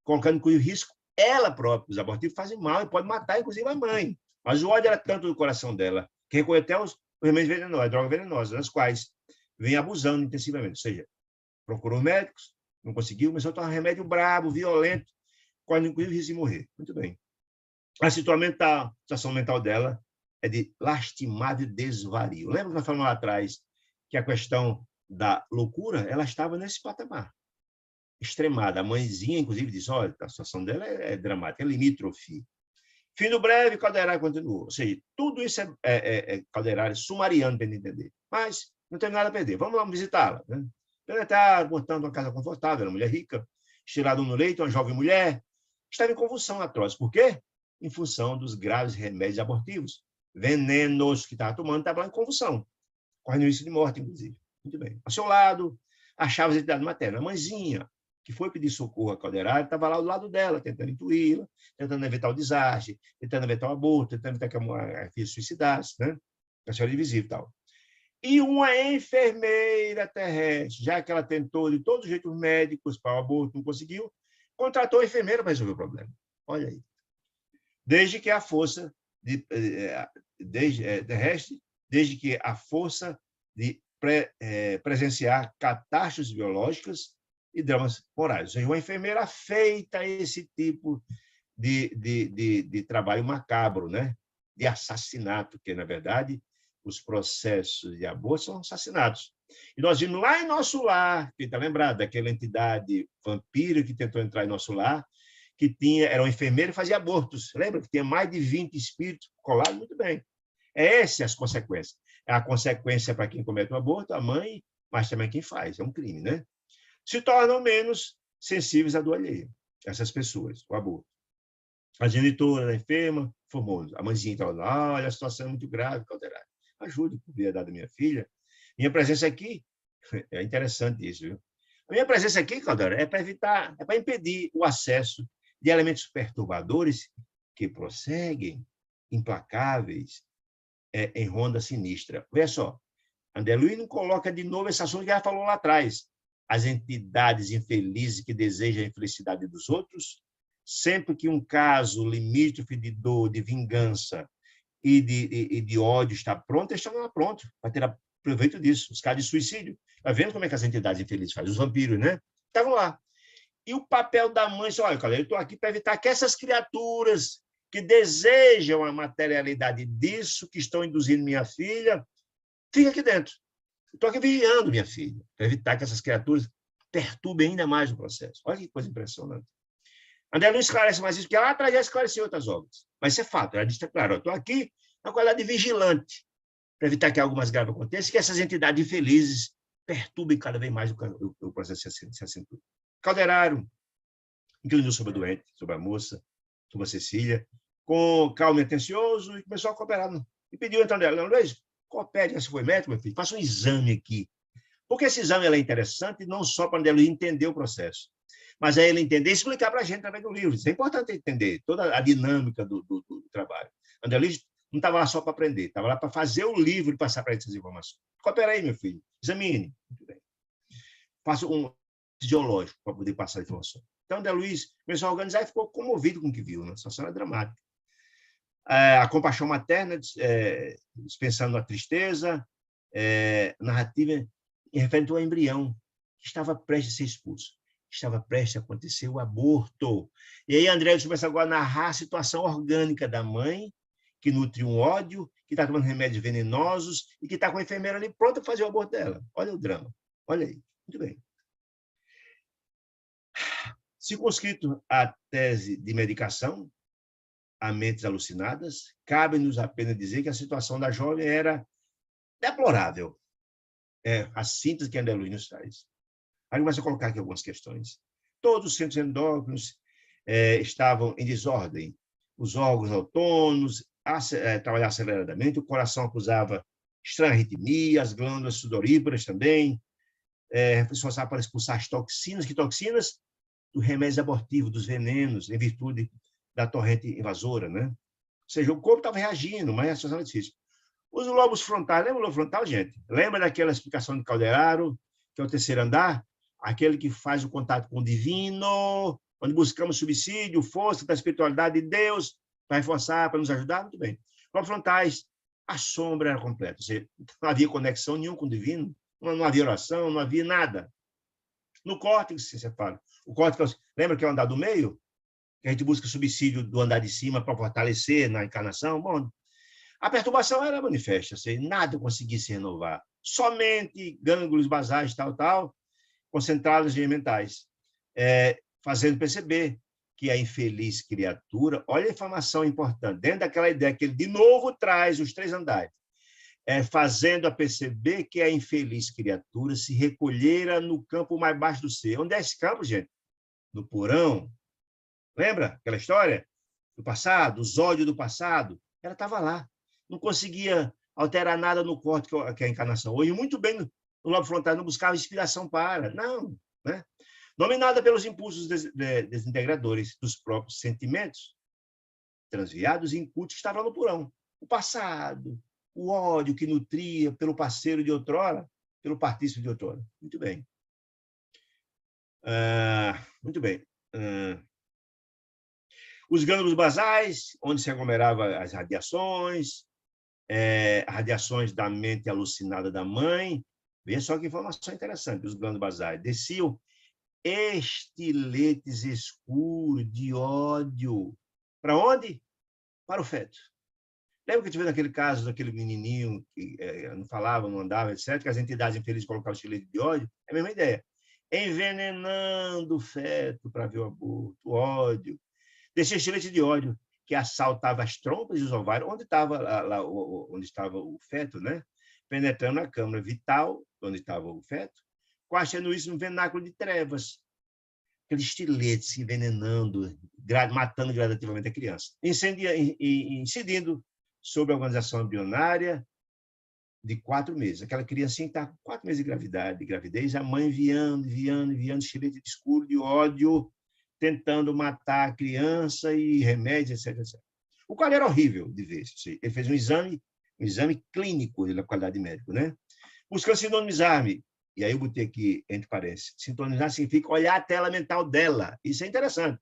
Colocando em risco ela própria. Os abortivos fazem mal e podem matar, inclusive, a mãe. Mas o ódio era tanto do coração dela, que recolheu até os remédios venenosos, drogas venenosas, das quais vem abusando intensivamente. Ou seja, procurou médicos, não conseguiu, começou a tomar remédio brabo, violento, quase inclusive risco de morrer. Muito bem. A situação mental dela é de lastimável desvario. Lembra que nós falamos lá atrás que a questão da loucura, ela estava nesse patamar, extremada. A mãezinha, inclusive, disse, olha, a situação dela é dramática, é limítrofe. Fim do breve, Calderaro continuou. Ou seja, tudo isso é Calderaro sumariano para entender. Mas não tem nada a perder. Vamos lá visitá-la. Né? Ela está montando uma casa confortável, era uma mulher rica, estirada no leito, uma jovem mulher, estava em convulsão atroz. Por quê? Em função dos graves remédios abortivos. Venenos que estava tomando, estava em convulsão. Correndo risco de morte, inclusive. Muito bem. Ao seu lado, achava a entidade materna. A mãezinha, que foi pedir socorro a Calderaro, estava lá do lado dela, tentando intuí-la, tentando evitar o desastre, tentando evitar o aborto, tentando evitar que a filha se suicidasse, né? A senhora invisível e tal. E uma enfermeira terrestre, já que ela tentou de todos os jeitos médicos para o aborto, não conseguiu, contratou a enfermeira para resolver o problema. Olha aí. Desde que a força terrestre, desde que a força de presenciar catástrofes biológicas e dramas morais. Ou seja, uma enfermeira feita esse tipo de trabalho macabro, né? De assassinato, que, na verdade, os processos de aborto são assassinatos. E nós vimos lá em nosso lar, quem está lembrado, daquela entidade vampira que tentou entrar em nosso lar, que era uma enfermeira e fazia abortos. Lembra que tinha mais de 20 espíritos colados? Muito bem. Essas as consequências. É a consequência para quem comete o aborto, a mãe, mas também quem faz. É um crime, né? Se tornam menos sensíveis à dor alheia, essas pessoas, o aborto. A genitora, a enferma, formoso. A mãezinha estava lá, olha, a situação é muito grave, Calderaro. Ajude por piedade da minha filha. Minha presença aqui, é interessante isso, viu? A minha presença aqui, Calderaro, é para evitar, é para impedir o acesso de elementos perturbadores que prosseguem, implacáveis, em ronda sinistra. Veja só, André Luiz não coloca de novo esse assunto que ela falou lá atrás. As entidades infelizes que desejam a infelicidade dos outros, sempre que um caso limítrofe de dor, de vingança e de ódio está pronto, eles estão lá pronto para ter proveito disso. Os casos de suicídio. Está vendo como é que as entidades infelizes fazem? Os vampiros, né? Estavam lá. E o papel da mãe, olha, cara, eu estou aqui para evitar que essas criaturas que desejam a materialidade disso, que estão induzindo minha filha, fiquem aqui dentro. Estou aqui vigiando minha filha, para evitar que essas criaturas perturbem ainda mais o processo. Olha que coisa impressionante. André não esclarece mais isso, porque lá atrás já esclareceu outras obras. Mas isso é fato, ela disse, claro, eu estou aqui na qualidade de vigilante, para evitar que algo mais grave aconteça e que essas entidades infelizes perturbem cada vez mais o processo se acentua. Calderaro inclinou sobre a doente, sobre a moça, sobre a Cecília, com calma e atencioso, e começou a cooperar. E pediu então dela, não, Luiz, coopere, se foi médico, meu filho, faça um exame aqui. Porque esse exame é interessante não só para André Luiz entender o processo, Mas aí ele entender e explicar para a gente através do livro. Isso é importante entender toda a dinâmica do trabalho. André Luiz não estava lá só para aprender, estava lá para fazer o livro e passar para essas informações. Coopera aí, meu filho, examine. Muito bem. Faça um fisiológico para poder passar a informação. Então, André Luiz começou a organizar e ficou comovido com o que viu. Né? A situação era dramática. A compaixão materna, dispensando a tristeza, narrativa referente ao embrião, que estava prestes a ser expulso. Estava prestes a acontecer o aborto. E aí André começa agora a narrar a situação orgânica da mãe, que nutre um ódio, que está tomando remédios venenosos e que está com a enfermeira ali pronta para fazer o aborto dela. Olha o drama. Olha aí. Muito bem. Circunscrito à tese de medicação, a mentes alucinadas, cabe-nos apenas dizer que a situação da jovem era deplorável. A síntese que André Luiz nos traz. Aí começa a colocar aqui algumas questões. Todos os centros endócrinos estavam em desordem. Os órgãos autônomos trabalhavam aceleradamente, o coração acusava estranha arritmia, as glândulas sudoríparas também, responsável para expulsar as toxinas. Que toxinas? Dos remédios abortivos, dos venenos, em virtude da torrente invasora, né? Ou seja, o corpo estava reagindo, mas a situação era difícil. Os lobos frontais, lembra o lobo frontal, gente? Lembra daquela explicação de Calderaro, que é o terceiro andar? Aquele que faz o contato com o divino, onde buscamos subsídio, força da espiritualidade de Deus, para reforçar, para nos ajudar? Muito bem. Lobos frontais, a sombra era completa, ou seja, não havia conexão nenhuma com o divino, não havia oração, não havia nada. No córtex, você fala. O córtex, lembra que é o andar do meio? Que a gente busca subsídio do andar de cima para fortalecer na encarnação? Bom, a perturbação era manifesta, assim, nada conseguia se renovar. Somente gânglios basais, tal, concentrados em mentais, fazendo perceber que a infeliz criatura, olha a informação importante, dentro daquela ideia que ele de novo traz os três andares, fazendo a perceber que a infeliz criatura se recolhera no campo mais baixo do ser. Onde é esse campo, gente? No porão. Lembra aquela história do passado, os ódios do passado? Ela estava lá. Não conseguia alterar nada no corte que é a encarnação. Hoje, muito bem, no lobo frontal, não buscava inspiração para. Não. Né? Dominada pelos impulsos desintegradores dos próprios sentimentos, transviados e incultos que estavam no porão. O passado, o ódio que nutria pelo parceiro de outrora, pelo partícipe de outrora. Muito bem. Muito bem. Os gânglios basais, onde se aglomeravam as radiações da mente alucinada da mãe. Veja só que informação interessante. Os gânglios basais desciam estiletes escuros de ódio. Para onde? Para o feto. Lembra que tivemos aquele caso daquele menininho que não falava, não andava, etc., que as entidades infelizes colocavam estilete de ódio? É a mesma ideia. Envenenando o feto para ver o aborto, o ódio. Desse estilete de ódio que assaltava as trompas e os ovários, onde estava o feto, né? Penetrando a câmara vital, onde estava o feto, quase isso um venáculo de trevas. Aquele estilete se envenenando, matando gradativamente a criança. Incidindo sobre a organização embrionária de 4 meses. Aquela criancinha está com 4 meses de gravidez, a mãe enviando estilete de escuro de ódio, tentando matar a criança e remédios, etc. O qual era horrível de ver. Ele fez um exame clínico da qualidade de médico, né? Buscando sintonizar-me. E aí eu botei aqui, entre parênteses, sintonizar significa olhar a tela mental dela. Isso é interessante.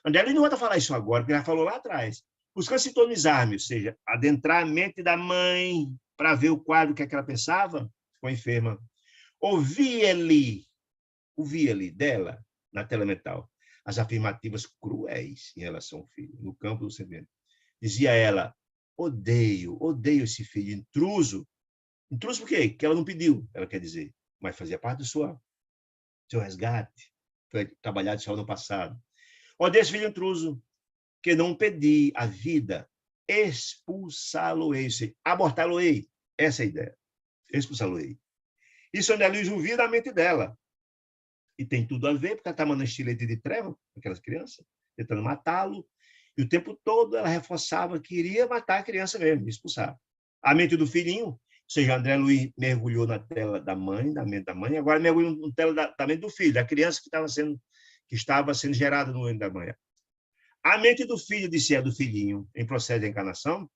André Luiz não vai falar isso agora, porque já falou lá atrás. Buscando sintonizar-me, ou seja, adentrar a mente da mãe para ver o quadro que ela pensava, ficou enferma. Ouvia-lhe dela, na tela mental, as afirmativas cruéis em relação ao filho, no campo do sentimento. Dizia ela, odeio esse filho, intruso. Intruso por quê? Porque ela não pediu, ela quer dizer, mas fazia parte do seu resgate, foi trabalhado só no passado. Odeio esse filho intruso, que não pedi a vida, expulsá-lo-ei, abortá-lo-ei. Essa é a ideia, expulsá-lo-ei. Isso André Luiz ouvia da mente dela. E tem tudo a ver, porque ela está mandando estilete de treva, aquelas crianças, tentando matá-lo, e o tempo todo ela reforçava que iria matar a criança mesmo, expulsar. A mente do filhinho, ou seja, André Luiz mergulhou na tela da mãe, na mente da mãe, agora mergulhou na tela da mente do filho, da criança que estava sendo que estava sendo gerado no ventre da mãe. A mente do filho, disse ela, do filhinho, em processo de encarnação,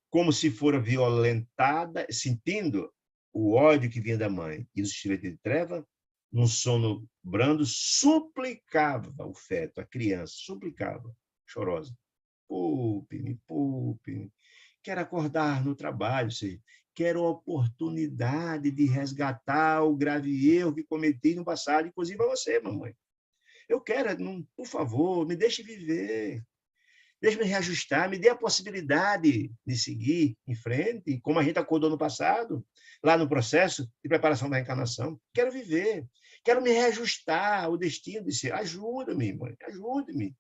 como se fora violentada, sentindo o ódio que vinha da mãe e os espíritos de treva, num sono brando, suplicava o feto, a criança, suplicava, chorosa. Poupe-me, poupe-me. Quero acordar no trabalho, seja, quero a oportunidade de resgatar o grave erro que cometi no passado, inclusive a você, mamãe. Eu quero, por favor, me deixe viver. Deixe-me reajustar, me dê a possibilidade de seguir em frente, como a gente acordou no passado, lá no processo de preparação da reencarnação. Quero viver, quero me reajustar ao destino de ser. Ajuda-me, mãe, ajude-me.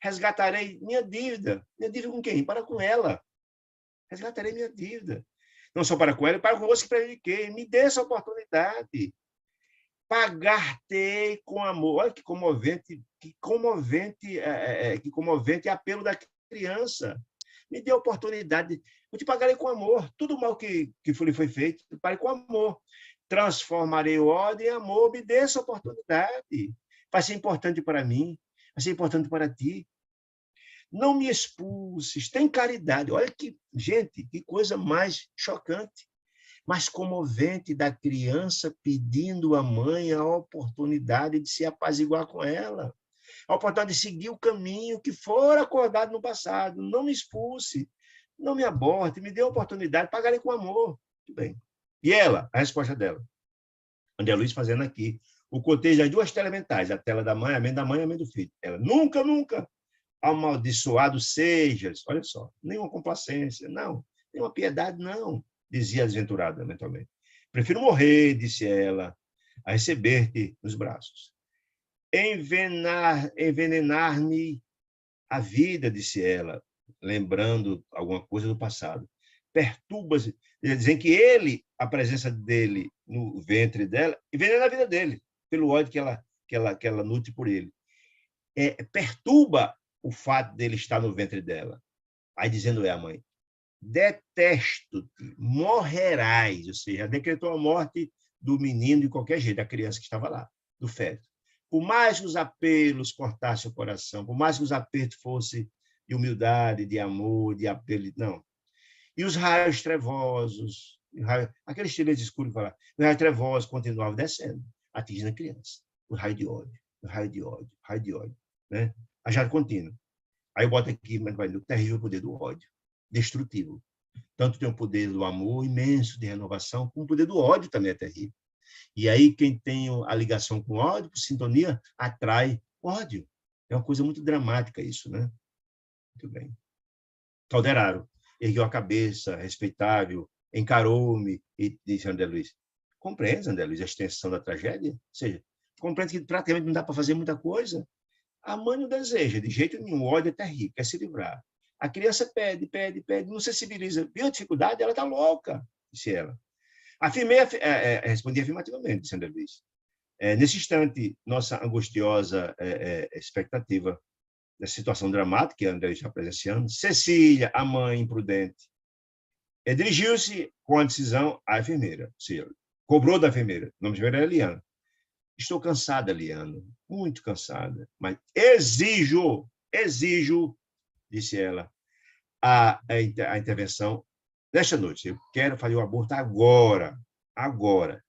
Resgatarei minha dívida. Minha dívida com quem? Para com ela. Resgatarei minha dívida. Não só para com ela, para com você que prejudiquei. Me dê essa oportunidade. Pagar-te com amor. Olha que comovente, que comovente apelo da criança. Me dê a oportunidade. Eu te pagarei com amor. Tudo mal que foi feito, eu pagarei com amor. Transformarei o ódio em amor. Me dê essa oportunidade. Vai ser importante para mim. Vai ser importante para ti. Não me expulses. Tem caridade. Olha que, gente, que coisa mais chocante. Mas comovente da criança pedindo à mãe a oportunidade de se apaziguar com ela, a oportunidade de seguir o caminho que for acordado no passado. Não me expulse, não me aborte, me dê a oportunidade, pagarei com amor. Muito bem. E ela, a resposta dela. André Luiz fazendo aqui o cotejo das duas telementais, a tela da mãe, a mente da mãe e a mente do filho. Ela, nunca, nunca, amaldiçoado sejas, olha só, nenhuma complacência, não, nenhuma piedade, não, dizia a desventurada mentalmente. Prefiro morrer, disse ela, a receber-te nos braços. Envenenar-me a vida, disse ela, lembrando alguma coisa do passado. Perturba-se, dizem que ele, a presença dele no ventre dela, envenena a vida dele, pelo ódio que ela nutre por ele. Perturba o fato dele estar no ventre dela. Aí dizendo a mãe, detesto-te, morrerás, ou seja, decretou a morte do menino de qualquer jeito, da criança que estava lá, do feto. Por mais que os apelos cortassem o coração, por mais que os apertos fossem de humildade, de amor, de apelo, não. E os raios trevosos, aquele estilete escuro que fala, os raios trevosos continuavam descendo, atingindo a criança. O raio de ódio, o raio de ódio, o raio de ódio, né? A jarra contínua. Aí eu boto aqui, mas vai no terrível poder do ódio, destrutivo. Tanto tem o poder do amor imenso de renovação, como o poder do ódio também é terrível. E aí quem tem a ligação com ódio, por sintonia, atrai ódio. É uma coisa muito dramática isso, né? Muito bem. Calderaro ergueu a cabeça, respeitável, encarou-me e disse André Luiz, compreende, André Luiz, a extensão da tragédia? Ou seja, compreende que praticamente não dá para fazer muita coisa? A mãe não deseja, de jeito nenhum, o ódio é terrível, quer se livrar. A criança pede, não sensibiliza. Viu a dificuldade? Ela está louca, disse ela. Respondi afirmativamente, disse André Luiz. Nesse instante, nossa angustiosa expectativa da situação dramática que André está presenciando, Cecília, a mãe imprudente, dirigiu-se com a decisão à enfermeira, ou seja, cobrou da enfermeira, o nome de enfermeira é Liana. Estou cansada, Liana, muito cansada, mas exijo, disse ela, a intervenção nesta noite. Eu quero fazer o aborto agora.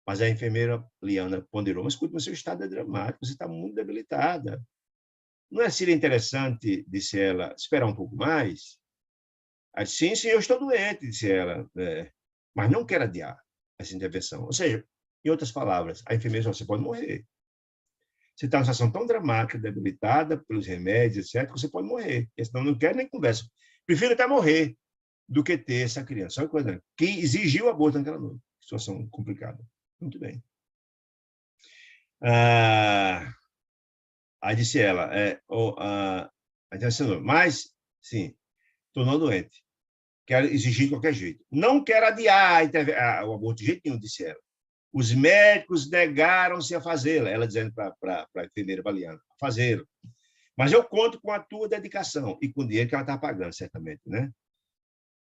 Mas a enfermeira Liana ponderou, mas escute, o seu estado é dramático, você está muito debilitada. Não seria interessante, disse ela, esperar um pouco mais? Sim, eu estou doente, disse ela, mas não quero adiar essa intervenção. Ou seja, em outras palavras, a enfermeira disse, você pode morrer. Você está numa situação tão dramática, debilitada pelos remédios, etc., que você pode morrer. Porque senão não quero nem conversa. Prefiro até morrer do que ter essa criança. Olha que coisa, que exigiu aborto naquela noite. Situação complicada. Muito bem. Aí disse ela, mas, sim, tornou doente. Quero exigir de qualquer jeito. Não quero adiar o aborto de jeito nenhum, disse ela. Os médicos negaram-se a fazê-la, ela dizendo para a enfermeira Baliana, a fazê-lo. Mas eu conto com a tua dedicação e com o dinheiro que ela está pagando, certamente, né?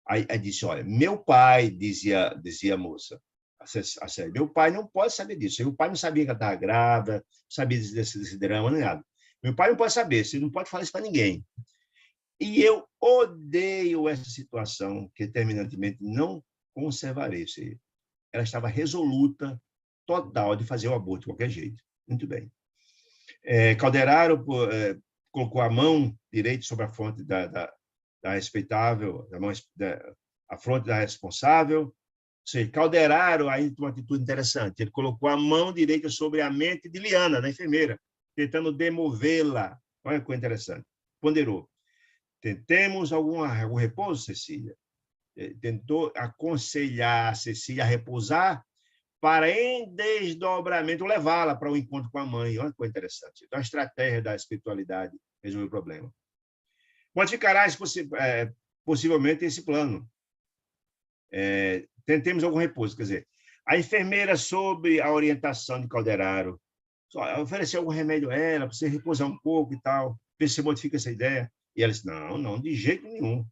Aí disse, olha, meu pai, dizia a moça, a sério. Meu pai não pode saber disso. Meu pai não sabia que ela estava grávida, não sabia desse drama, nem nada. Meu pai não pode saber, você não pode falar isso para ninguém. E eu odeio essa situação, que terminantemente não conservarei. Ela estava resoluta, total, de fazer o aborto de qualquer jeito. Muito bem. Calderaro colocou a mão direita sobre a fronte da respeitável, a fronte da responsável. Ou seja, Calderaro aí tem uma atitude interessante. Ele colocou a mão direita sobre a mente de Liana, da enfermeira, tentando demovê-la. Olha que coisa interessante. Ponderou. Tentemos algum repouso, Cecília? Tentou aconselhar a Cecília a repousar para, em desdobramento, levá-la para o encontro com a mãe. Olha que coisa interessante. Então, a estratégia da espiritualidade resolveu o problema. Modificarás possivelmente esse plano. Tentemos algum repouso. Quer dizer, a enfermeira, sob a orientação de Calderaro, ofereceu algum remédio a ela, para você repousar um pouco e tal, ver se você modifica essa ideia. E ela disse, não, de jeito nenhum.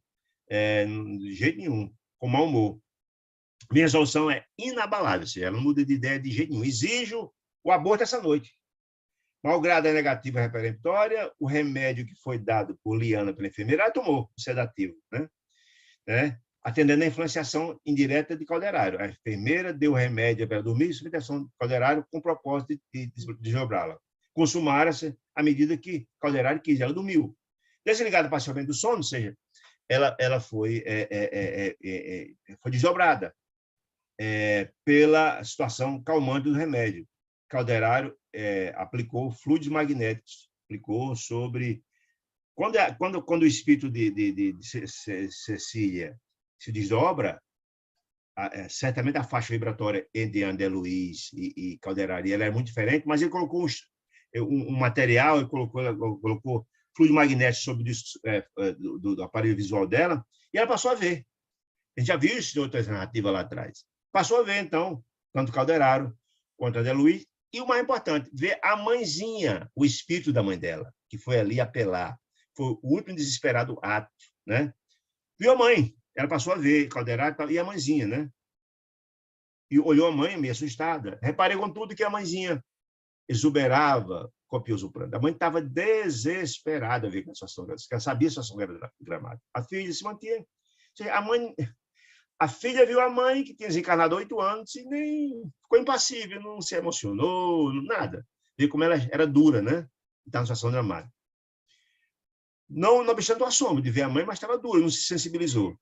De jeito nenhum, com mau humor. Minha resolução é inabalável, ela não muda de ideia de jeito nenhum. Exijo o aborto essa noite. Malgrado a negativa reperemptória, o remédio que foi dado por Liana pela enfermeira, ela tomou o sedativo, atendendo a influenciação indireta de Calderaro. A enfermeira deu o remédio para dormir, sob intenção de Calderaro, com o propósito de desdobrá-la. Consumara-se à medida que Calderaro quis, ela dormiu. Desligada parcialmente do sono, ou seja, ela foi desdobrada pela situação calmante do remédio. Calderaro aplicou fluidos magnéticos, aplicou sobre... Quando o espírito de Cecília se desdobra, certamente a faixa vibratória entre André Luiz e Calderaro, e ela é muito diferente, mas ele colocou um material, ele colocou fluido magnético sobre do aparelho visual dela, e ela passou a ver. A gente já viu isso em outras narrativas lá atrás. Passou a ver, então, tanto Calderaro quanto André Luiz, e o mais importante, ver a mãezinha, o espírito da mãe dela, que foi ali apelar. Foi o último desesperado ato, né? Viu a mãe, ela passou a ver Calderaro e a mãezinha, né? E olhou a mãe meio assustada. Reparei com tudo que a mãezinha exuberava, copiou o pranto. A mãe estava desesperada a ver a situação dela, ela sabia a situação era dramática. A filha se mantinha. A filha viu a mãe, que tinha desencarnado 8 anos, e nem ficou impassível, não se emocionou, nada. Viu como ela era dura, né? Estava numa situação dramática. Não obstante o assombro de ver a mãe, mas estava dura, não se sensibilizou.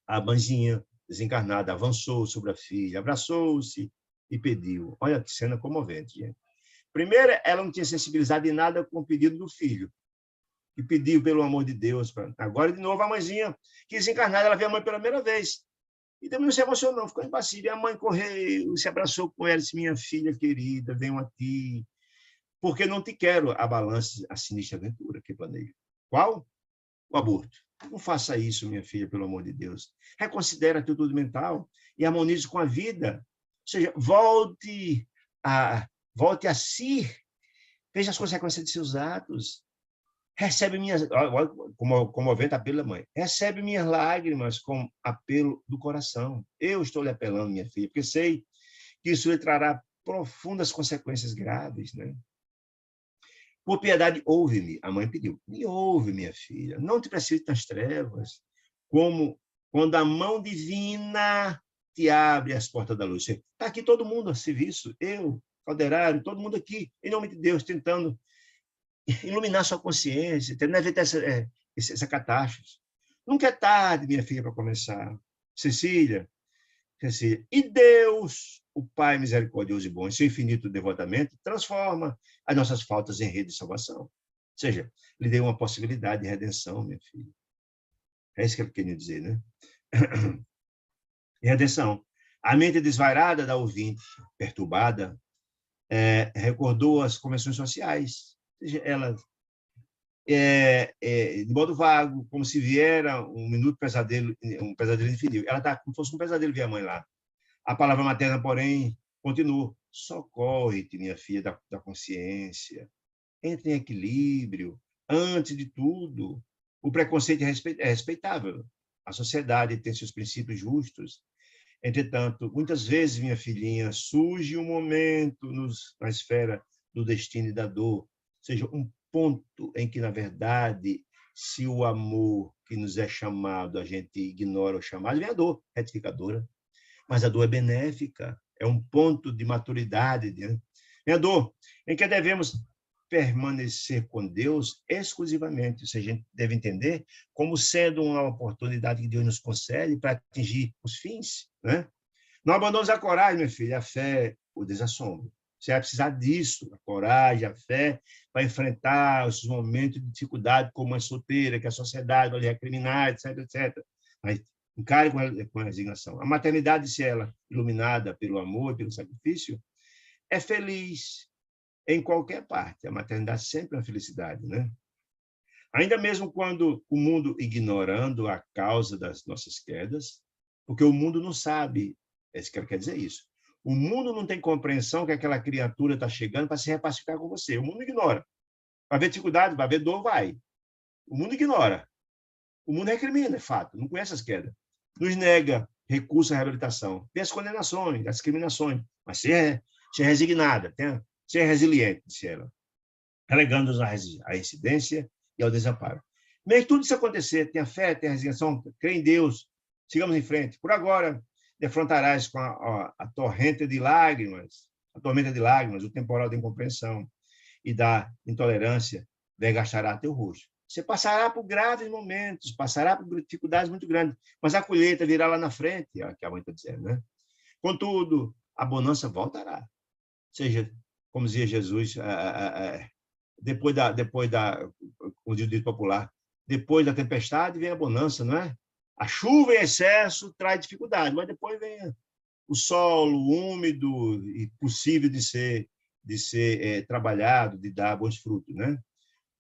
A mãezinha, desencarnada, avançou sobre a filha, abraçou-se e pediu. Olha que cena comovente, gente. Primeiro, ela não tinha sensibilizado em nada com o pedido do filho, e pediu, pelo amor de Deus. Agora, de novo, a mãezinha, que desencarnada, ela viu a mãe pela primeira vez. E também não se emocionou, ficou impassível. E a mãe correu, se abraçou com ela, disse, minha filha querida, venham aqui, porque não te quero abalance a sinistra aventura que planejo. Qual? O aborto. Não faça isso, minha filha, pelo amor de Deus. Reconsidere a atitude mental e harmonize com a vida. Ou seja, volte a si, veja as consequências de seus atos. Recebe minhas... Comovente apelo da mãe. Recebe minhas lágrimas com apelo do coração. Eu estou lhe apelando, minha filha, porque sei que isso lhe trará profundas consequências graves, né? Por piedade, ouve-me. A mãe pediu. Me ouve, minha filha. Não te precipite nas trevas, como quando a mão divina te abre as portas da luz. Está aqui todo mundo a serviço. Eu, Calderaro, todo mundo aqui, em nome de Deus, tentando iluminar sua consciência, tentando evitar essa catástrofe. Nunca é tarde, minha filha, para começar. Cecília. E Deus, o Pai misericordioso e bom, em seu infinito devotamento, transforma as nossas faltas em rede de salvação. Ou seja, lhe deu uma possibilidade de redenção, minha filha. É isso que ele queria dizer, né? E redenção. A mente desvairada da ouvinte, perturbada, recordou as convenções sociais. Ou seja, ela, de modo vago, como se viera um minuto pesadelo, um pesadelo infinito. Ela está como se fosse um pesadelo ver a mãe lá. A palavra materna, porém, continua. Socorre-te, minha filha, da consciência. Entre em equilíbrio. Antes de tudo, o preconceito é respeitável. A sociedade tem seus princípios justos. Entretanto, muitas vezes, minha filhinha, surge um momento na esfera do destino e da dor, ou seja, um ponto em que, na verdade, se o amor que nos é chamado, a gente ignora o chamado, vem a dor retificadora. Mas a dor é benéfica, é um ponto de maturidade. Né? Vem a dor em que devemos permanecer com Deus exclusivamente. Ou seja, a gente deve entender como sendo uma oportunidade que Deus nos concede para atingir os fins. Né? Não abandones a coragem, meu filho, a fé, o desassombro. Você vai precisar disso, a coragem, a fé, para enfrentar esses momentos de dificuldade, como a solteira, que a sociedade vai lhe recriminar, etc, etc. Mas encare com a resignação. A maternidade, se ela iluminada pelo amor e pelo sacrifício, é feliz em qualquer parte. A maternidade sempre é uma felicidade, né? Ainda mesmo quando o mundo ignorando a causa das nossas quedas, porque o mundo não sabe, esse cara quer dizer isso. O mundo não tem compreensão que aquela criatura está chegando para se repacificar com você. O mundo ignora. Vai haver dificuldade, vai haver dor, vai. O mundo ignora. O mundo recrimina, é fato, não conhece as quedas. Nos nega recurso à reabilitação. Tem as condenações, as discriminações. Mas ser resignada, ser resiliente, disse ela, relegando-nos à incidência e ao desamparo. Mesmo que tudo isso acontecer, tenha fé, tenha resignação, crê em Deus, sigamos em frente. Por agora, defrontarás com a torrente de lágrimas, o temporal da incompreensão e da intolerância, desgastará teu rosto. Você passará por graves momentos, passará por dificuldades muito grandes, mas a colheita virá lá na frente, é o que a mãe está dizendo, né? Contudo, a bonança voltará. Ou seja, como dizia Jesus, depois da, como diz o dito popular, depois da tempestade vem a bonança, não é? A chuva em excesso traz dificuldade, mas depois vem o solo úmido e possível de ser trabalhado, de dar bons frutos, né?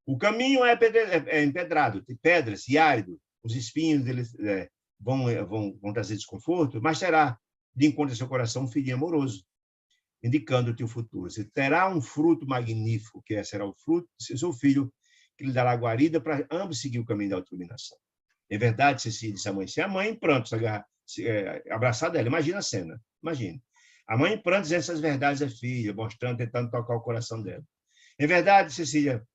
O caminho é empedrado, tem pedras e árido, os espinhos deles vão trazer desconforto, mas terá de encontro ao seu coração um filhinho amoroso, indicando-te o futuro. Você terá um fruto magnífico, que será o fruto do seu filho, que lhe dará guarida para ambos seguir o caminho da autoiluminação. É verdade, Cecília, disse a mãe. Se a mãe em pranto, abraçar dela, imagina a cena, imagine. A mãe em pranto dizendo essas verdades à filha, mostrando, tentando tocar o coração dela. É verdade, Cecília,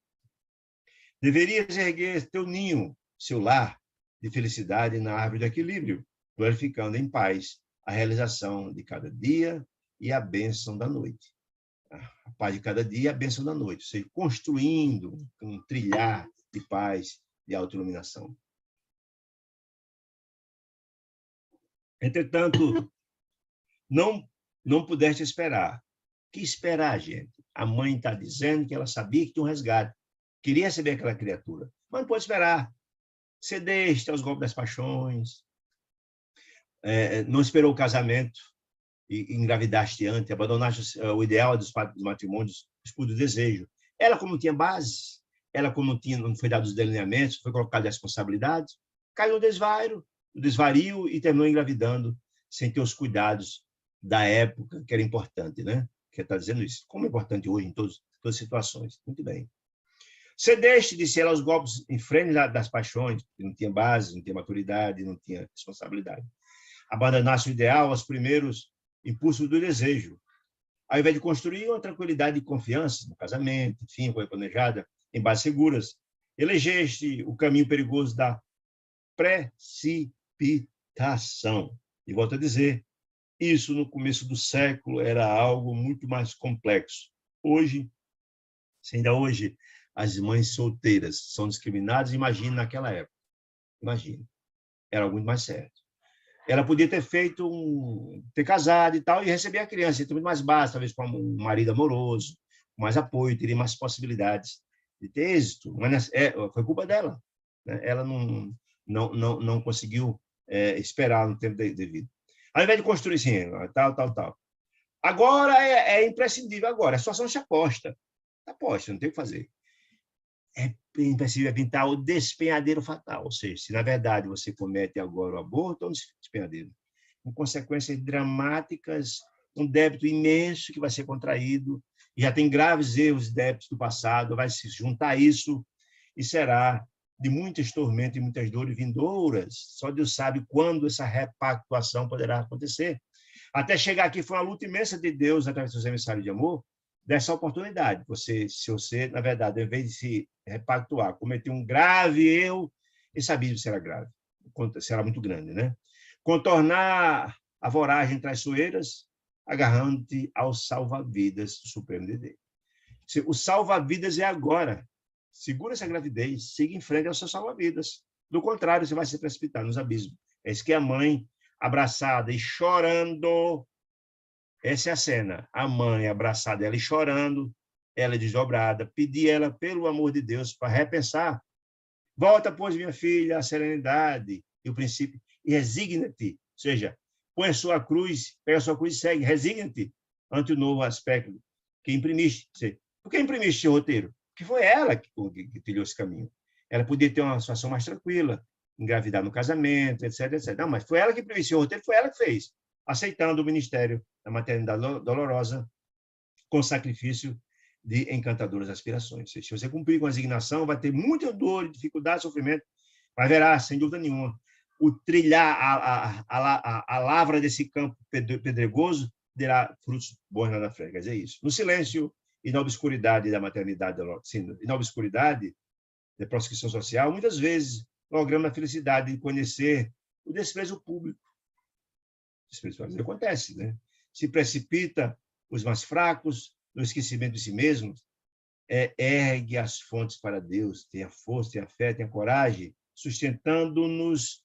deverias erguer teu ninho, seu lar de felicidade na árvore do equilíbrio, glorificando em paz a realização de cada dia e a bênção da noite. A paz de cada dia e a bênção da noite, ou seja, construindo um trilhar de paz, de autoiluminação. Entretanto, não pudeste esperar. Que esperar, gente? A mãe está dizendo que ela sabia que tinha um resgate, queria receber aquela criatura, mas não pode esperar. Cedeste aos golpes das paixões, não esperou o casamento e engravidaste antes, abandonaste o ideal dos matrimônios por do desejo. Ela, como não tinha base, ela, como não foi dado os delineamentos, foi colocada a responsabilidade, caiu no desvario e terminou engravidando sem ter os cuidados da época, que era importante, né? Que está dizendo isso. Como é importante hoje em todas as situações. Muito bem. Cedeste, disse ela, aos golpes em frente das paixões, que não tinha base, não tinha maturidade, não tinha responsabilidade. Abandonaste o ideal aos primeiros impulsos do desejo, ao invés de construir uma tranquilidade e confiança no casamento, enfim, foi planejada em bases seguras. Elegeste o caminho perigoso da precipitação. E volto a dizer, isso no começo do século era algo muito mais complexo. Hoje, se ainda hoje as mães solteiras são discriminadas, imagine naquela época. Imagine. Era algo muito mais certo. Ela podia ter ter casado e tal, e receber a criança, ter muito mais base, talvez com um marido amoroso, com mais apoio, teria mais possibilidades de ter êxito. Mas foi culpa dela. Né? Ela não conseguiu esperar no tempo devido. Ao invés de construir assim, tal. Agora é imprescindível, agora. A situação se aposta. Aposta, não tem o que fazer. É imprescindível evitar o despenhadeiro fatal. Ou seja, se na verdade você comete agora o aborto, é um despenhadeiro. Com consequências dramáticas, um débito imenso que vai ser contraído, já tem graves erros e débitos do passado, vai se juntar a isso e será de muitas tormentas e muitas dores vindouras. Só Deus sabe quando essa repactuação poderá acontecer. Até chegar aqui foi uma luta imensa de Deus, através dos emissários de amor, dessa oportunidade. Se você, na verdade, ao invés de se repactuar, cometer um grave erro, esse abismo será grave, será muito grande, né? Contornar a voragem traiçoeiras, agarrando-te ao salva-vidas do Supremo de Deus. O salva-vidas é agora. Segura essa gravidez, siga em frente ao seu salva-vidas. Do contrário, você vai se precipitar nos abismos. É isso que a mãe, abraçada e chorando, essa é a cena. A mãe abraçada, ela e chorando, ela desdobrada, pedir ela, pelo amor de Deus, para repensar. Volta, pois, minha filha, à serenidade e o princípio, e resigna-te. Ou seja, põe a sua cruz, pega a sua cruz e segue. Resigna-te ante o novo aspecto que imprimiste. Por que imprimiste esse roteiro? Porque foi ela que trilhou esse caminho. Ela podia ter uma situação mais tranquila, engravidar no casamento, etc, etc. Não, mas foi ela que imprimiu esse roteiro, foi ela que fez, aceitando o ministério da maternidade dolorosa com sacrifício de encantadoras aspirações. Se você cumprir com a resignação, vai ter muita dor, dificuldade, sofrimento, mas verá, sem dúvida nenhuma, o trilhar a lavra desse campo pedregoso terá frutos bons lá na frente. Quer dizer isso. No silêncio e na obscuridade da maternidade, e na obscuridade da proscrição social, muitas vezes logramos a felicidade de conhecer o desprezo público. Desprezo acontece, né? Se precipita os mais fracos no esquecimento de si mesmos, ergue as fontes para Deus, tenha força, tenha fé, tenha coragem, sustentando-nos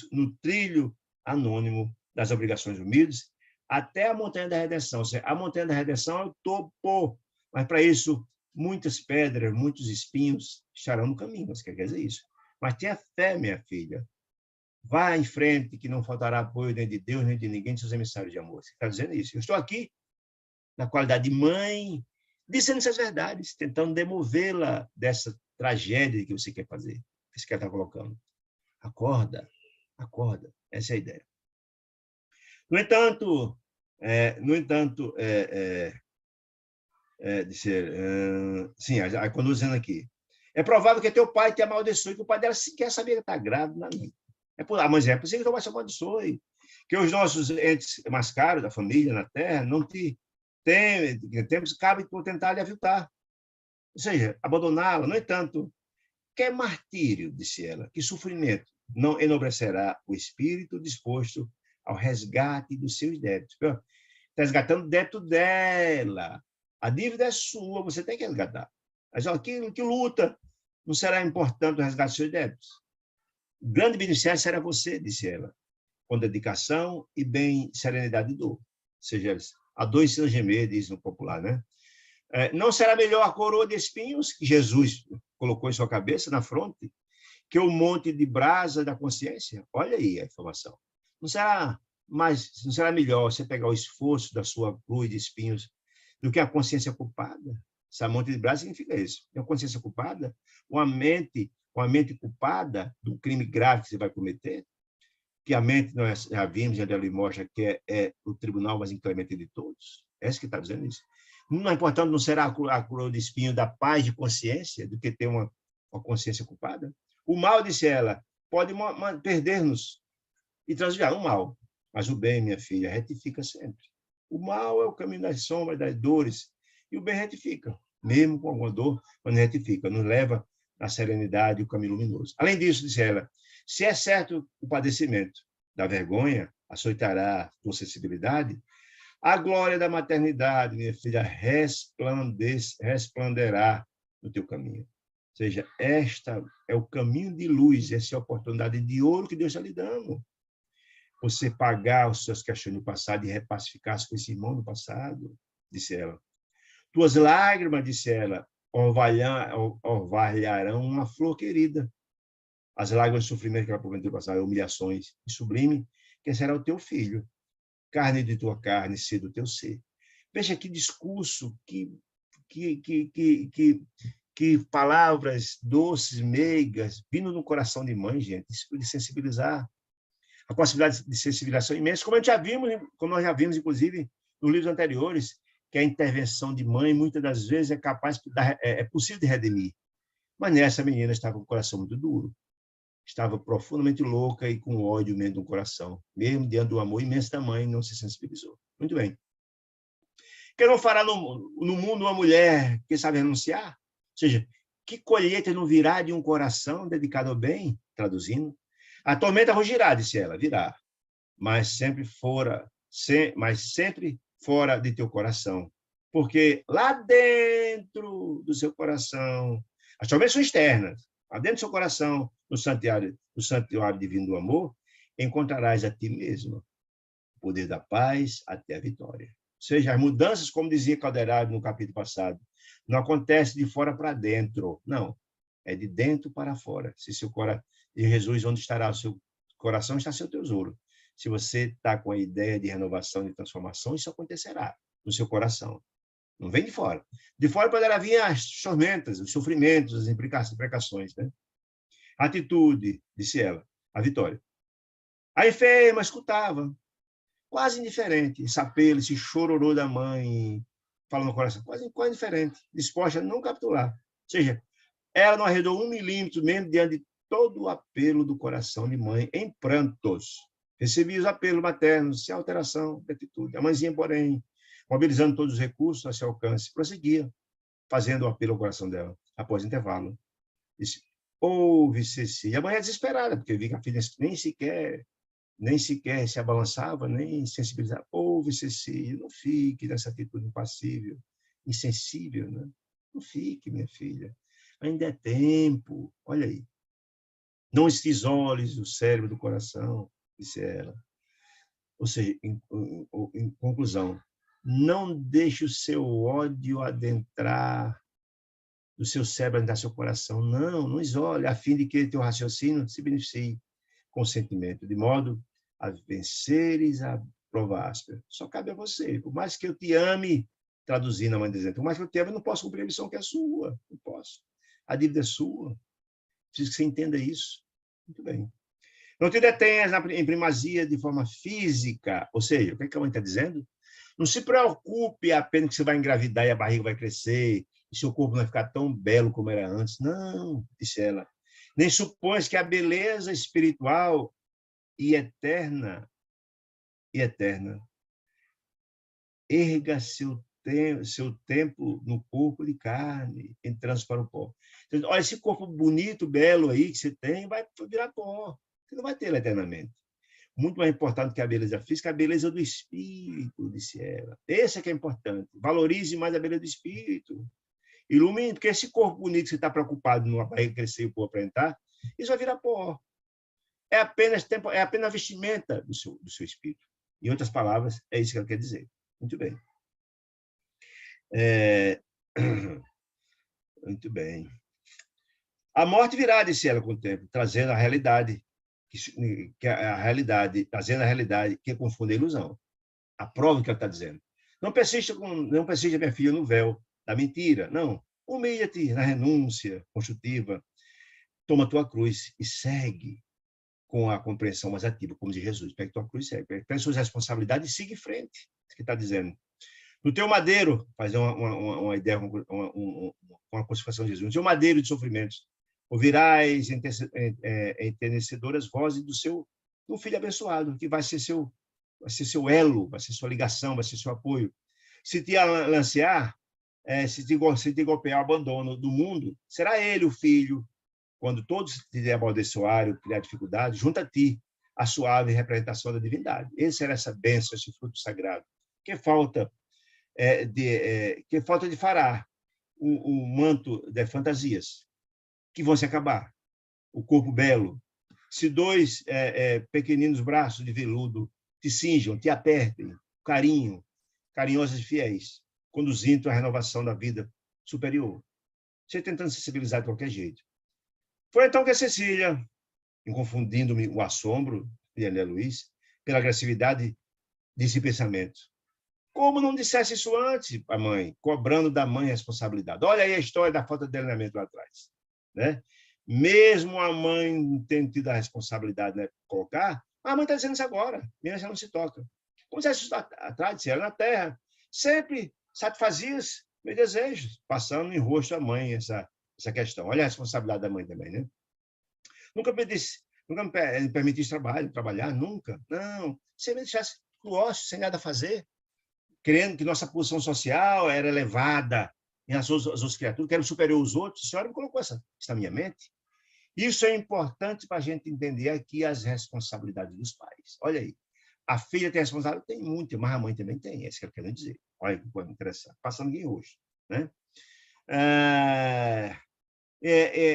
no trilho anônimo das obrigações humildes, até a montanha da redenção. Ou seja, a montanha da redenção é o topo, mas para isso muitas pedras, muitos espinhos estarão no caminho. Você quer dizer isso? Mas tenha fé, minha filha. Vá em frente, que não faltará apoio nem de Deus, nem de ninguém, de seus emissários de amor. Você está dizendo isso. Eu estou aqui, na qualidade de mãe, dizendo essas verdades, tentando demovê-la dessa tragédia que você quer fazer, que você quer estar colocando. Acorda, acorda. Essa é a ideia. No entanto, sim, a conduzindo aqui. É provável que teu pai te amaldiçoe, que o pai dela sequer sabia que está grávida. Mas é possível que teu pai se amaldiçoe, que os nossos entes mais caros da família na Terra não te temos, cabe por tentar lhe aviltar. Ou seja, abandoná-la. No entanto, que martírio, disse ela, que sofrimento não enobrecerá o espírito disposto ao resgate dos seus débitos. Está resgatando o débito dela. A dívida é sua, você tem que resgatar. Mas aquilo que luta não será importante o resgate dos seus débitos. O grande beneficiário será você, disse ela, com dedicação e bem serenidade e dor. Ou seja, há dois se gemer, diz no popular, né? Não será melhor a coroa de espinhos que Jesus colocou em sua cabeça, na fronte, que o monte de brasa da consciência? Olha aí a informação. Não será melhor você pegar o esforço da sua cruz de espinhos do que a consciência culpada? Essa monte de brasa significa isso. É uma consciência culpada, uma mente culpada do crime grave que você vai cometer, que a mente, nós já vimos, já lhe mostra que é o tribunal mais inclemente de todos. É isso que está dizendo isso. Não é importante, não será a coroa de espinho da paz de consciência do que ter uma consciência culpada? O mal, disse ela, pode perder-nos e transviar o mal. Mas o bem, minha filha, retifica sempre. O mal é o caminho das sombras, das dores, e o bem retifica, mesmo com alguma dor, mas retifica, nos leva à serenidade e o caminho luminoso. Além disso, disse ela, se é certo o padecimento da vergonha açoitará tua sensibilidade, a glória da maternidade, minha filha, resplanderá no teu caminho. Ou seja, esta é o caminho de luz, essa é a oportunidade de ouro que Deus está lhe dando. Você pagar os seus questões do passado e repacificar-se com esse irmão do passado, disse ela. Tuas lágrimas, disse ela, orvalharão uma flor querida. As lágrimas de sofrimento que ela prometeu passar, humilhações, e sublime, que será o teu filho. Carne de tua carne, ser do teu ser. Veja que discurso, que palavras doces, meigas, vindo no coração de mãe, gente, isso de sensibilizar. A possibilidade de sensibilização imensa, como nós já vimos, inclusive, nos livros anteriores, que a intervenção de mãe, muitas das vezes, é possível de redimir. Mas nessa menina estava com o coração muito duro. Estava profundamente louca e com ódio dentro do coração. Mesmo diante do amor imenso da mãe, não se sensibilizou. Muito bem. Que não fará no mundo uma mulher que sabe renunciar? Ou seja, que colheita não virá de um coração dedicado ao bem? Traduzindo. A tormenta rugirá, disse ela, virá. Mas sempre fora de teu coração. Porque lá dentro do seu coração, as tormentas são externas, lá dentro do seu coração, no santuário divino do amor, encontrarás a ti mesmo, o poder da paz até a vitória. Ou seja, as mudanças, como dizia Calderaro no capítulo passado, não acontecem de fora para dentro, não, é de dentro para fora. Se seu coração, Jesus, onde estará o seu coração, está seu tesouro. Se você está com a ideia de renovação, de transformação, isso acontecerá no seu coração. Não vem de fora. De fora poderá vir as tormentas, os sofrimentos, as implicações. Né? Atitude, disse ela, a vitória. A enferma escutava, quase indiferente, esse apelo, esse chororô da mãe, falando no coração, quase indiferente, disposta a não capitular. Ou seja, ela não arredou 1 milímetro mesmo diante de todo o apelo do coração de mãe, em prantos. Recebia os apelos maternos, sem alteração de atitude. A mãezinha, porém, mobilizando todos os recursos a seu alcance, prosseguia, fazendo o apelo ao coração dela, após o intervalo. Disse, ouve, Cecília. A mãe é desesperada, porque vi que a filha nem sequer se abalançava, nem sensibilizava. Ouve, Cecília, não fique nessa atitude impassível, insensível, né? Não fique, minha filha. Ainda é tempo. Olha aí. Não se isole do cérebro, do coração, disse ela. Ou seja, em conclusão, não deixe o seu ódio adentrar do seu cérebro, adentrar seu coração. Não isole, a fim de que teu raciocínio se beneficie com o sentimento, de modo a venceres a prova áspera. Só cabe a você. Por mais que eu te ame, traduzindo a mãe dizendo, por mais que eu te ame, eu não posso cumprir a missão que é sua. Não posso. A dívida é sua. Preciso que você entenda isso. Muito bem. Não te detenhas em primazia de forma física. Ou seja, o que a mãe está dizendo? Não se preocupe apenas que você vai engravidar e a barriga vai crescer, e seu corpo não vai ficar tão belo como era antes. Não, disse ela. Nem supões que a beleza espiritual e eterna erga seu tempo no corpo de carne, entrando para o pó. Então, olha, esse corpo bonito, belo aí que você tem, vai virar pó. Você não vai ter ele eternamente. Muito mais importante que a beleza física, a beleza do espírito, disse ela. Esse é que é importante. Valorize mais a beleza do espírito. Ilumine, porque esse corpo bonito que você está preocupado numa barriga crescer e o corpo entrar, isso vai virar pó. É apenas a vestimenta do seu espírito. Em outras palavras, é isso que ela quer dizer. Muito bem. Muito bem. A morte virá, disse ela com o tempo, trazendo a realidade, trazendo a realidade que confunde a ilusão. A prova que ela está dizendo. Não persista, minha filha, no véu da mentira. Não. Humilha-te na renúncia construtiva. Toma tua cruz e segue com a compreensão mais ativa, como diz Jesus. Pega tua cruz e segue. Pega suas responsabilidades e siga em frente. Isso que está dizendo. No teu madeiro, fazer uma ideia, uma crucificação de Jesus. No teu madeiro de sofrimentos, ouvirás enternecedoras vozes do filho abençoado, que vai ser seu elo, vai ser sua ligação, vai ser seu apoio. Se te lancear, se te golpear o abandono do mundo, será ele o filho, quando todos te amaldiçoarem, criar dificuldade, junto a ti a suave representação da divindade. Esse era essa bênção, esse fruto sagrado. Que falta de fará o manto de fantasias, que vão se acabar. O corpo belo. Se 2 pequeninos braços de veludo te cinjam, te apertem, carinhosos e fiéis, conduzindo à renovação da vida superior. Você tentando se civilizar de qualquer jeito. Foi então que a Cecília, inconfundindo-me o assombro de André Luiz, pela agressividade desse pensamento. Como não dissesse isso antes, a mãe, cobrando da mãe a responsabilidade. Olha aí a história da falta de alinhamento lá atrás. Né? Mesmo a mãe tendo tido a responsabilidade de colocar, a mãe está dizendo isso agora, mesmo ela não se toca. Como se isso atrás, se ela na terra, sempre satisfazia meus desejos, passando em rosto à mãe essa questão. Olha a responsabilidade da mãe também, né? Nunca me permitisse trabalhar, nunca. Não, você me deixasse no ócio, sem nada a fazer, crendo que nossa posição social era elevada em relação às outras criaturas, que eram superior aos outros. A senhora me colocou isso na minha mente. Isso é importante para a gente entender aqui as responsabilidades dos pais. Olha aí. A filha tem responsabilidade? Tem muito, mas a mãe também tem, é isso que eu quero dizer. Olha que coisa interessante. Passando aqui hoje. Né?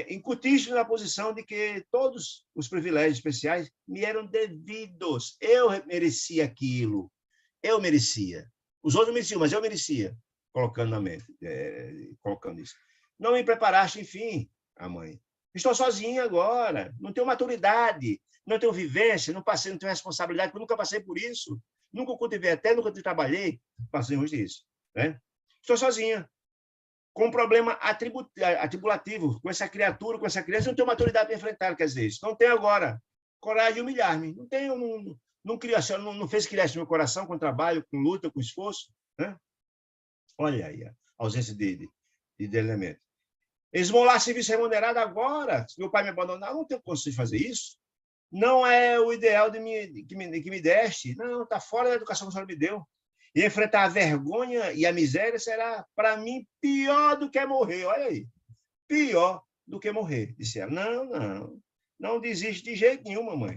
Incutir-se na posição de que todos os privilégios especiais me eram devidos. Eu merecia aquilo. Eu merecia. Os outros mereciam, mas eu merecia. Colocando na mente, colocando isso. Não me preparaste, enfim, a mãe. Estou sozinha agora, não tenho maturidade, não tenho vivência, não tenho responsabilidade, porque eu nunca passei por isso. Nunca cultivei até, nunca trabalhei, passei isso. Né? Estou sozinha, com um problema atribulativo, com essa criatura, com essa criança, não tenho maturidade para enfrentar, quer dizer, isso. Não tenho agora coragem de humilhar-me, não tenho, não fez criar esse meu coração com trabalho, com luta, com esforço. Né? Olha aí, a ausência de elemento. Esmolar serviço remunerado agora, se meu pai me abandonar, não tenho condições de fazer isso. Não é o ideal que me deste. Não, está fora da educação que a senhora me deu. E enfrentar a vergonha e a miséria será, para mim, pior do que morrer. Olha aí. Pior do que morrer, disse ela. Não desiste de jeito nenhum, mamãe.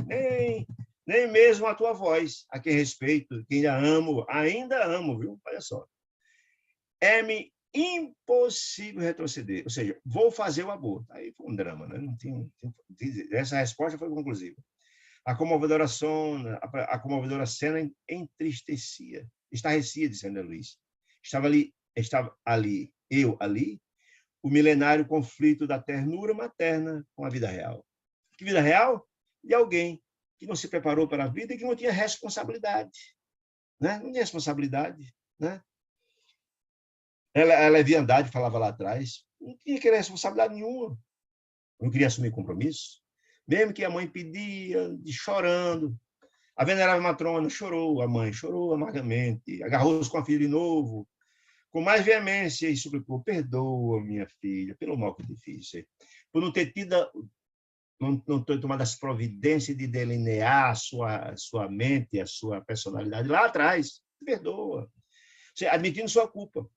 Nem mesmo a tua voz, a quem respeito, que ainda amo, viu? Olha só. É-me impossível retroceder. Ou seja, vou fazer o aborto. Aí foi um drama, né? Essa resposta foi conclusiva. A comovedora cena entristecia. Estarrecia, disse Ana Luís. Estava ali, eu ali, o milenário conflito da ternura materna com a vida real. Que vida real? De alguém que não se preparou para a vida e que não tinha responsabilidade. Né? Não tinha responsabilidade. Né? A leviandade, falava lá atrás, não tinha que ter responsabilidade nenhuma. Não queria assumir compromisso. Mesmo que a mãe pedia, chorando. A venerável matrona chorou, a mãe chorou amargamente, agarrou-se com a filha de novo, com mais veemência, e suplicou: perdoa, minha filha, pelo mal que te fiz, por não ter tomado as providências de delinear a sua mente, a sua personalidade lá atrás. Perdoa. Admitindo sua culpa.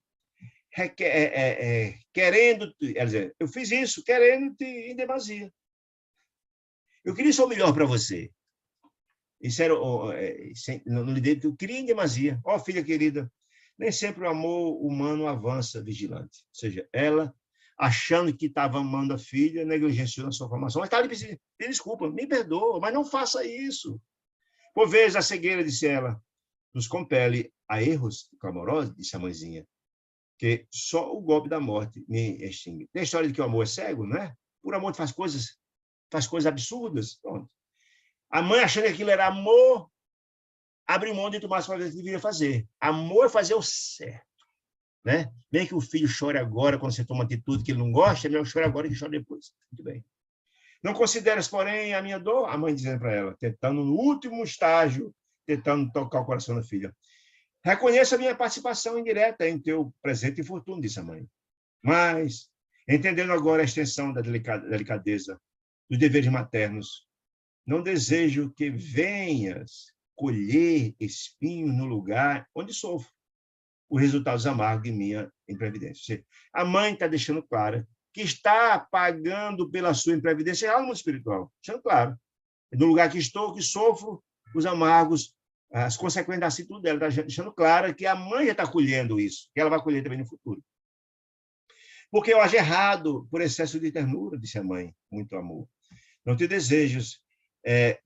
Querendo, eu fiz isso querendo-te em demasia. Eu queria só o melhor para você. Isso era, não lhe dei, porque eu queria em demasia. Ó, filha querida, nem sempre o amor humano avança vigilante. Ou seja, ela, achando que estava amando a filha, negligenciou na sua formação. Mas estava lhe pedindo desculpa, me perdoa, mas não faça isso. Por vezes, a cegueira, disse ela, nos compele a erros clamorosos, disse a mãezinha, que só o golpe da morte me extingue. Tem a história de que o amor é cego, não é? Por amor faz coisas absurdas. Pronto. A mãe, achando que aquilo era amor, abre mão de tomar as coisas que deveria fazer. Amor é fazer o certo. Né? Nem que o filho chore agora, quando você toma uma atitude que ele não gosta, ele chora agora e que chora depois. Muito bem. Não consideras, porém, a minha dor? A mãe dizendo para ela, tentando no último estágio, tentando tocar o coração da filha. Reconheço a minha participação indireta em teu presente infortúnio, disse a mãe. Mas, entendendo agora a extensão da delicadeza dos deveres maternos, não desejo que venhas colher espinhos no lugar onde sofro os resultados amargos de minha imprevidência. A mãe está deixando claro que está pagando pela sua imprevidência real no mundo espiritual. Deixando claro. No lugar que estou, que sofro os amargos, as consequências da atitude dela. Está deixando claro que a mãe já está colhendo isso, que ela vai colher também no futuro. Porque eu agi errado por excesso de ternura, disse a mãe, muito amor. Não te desejes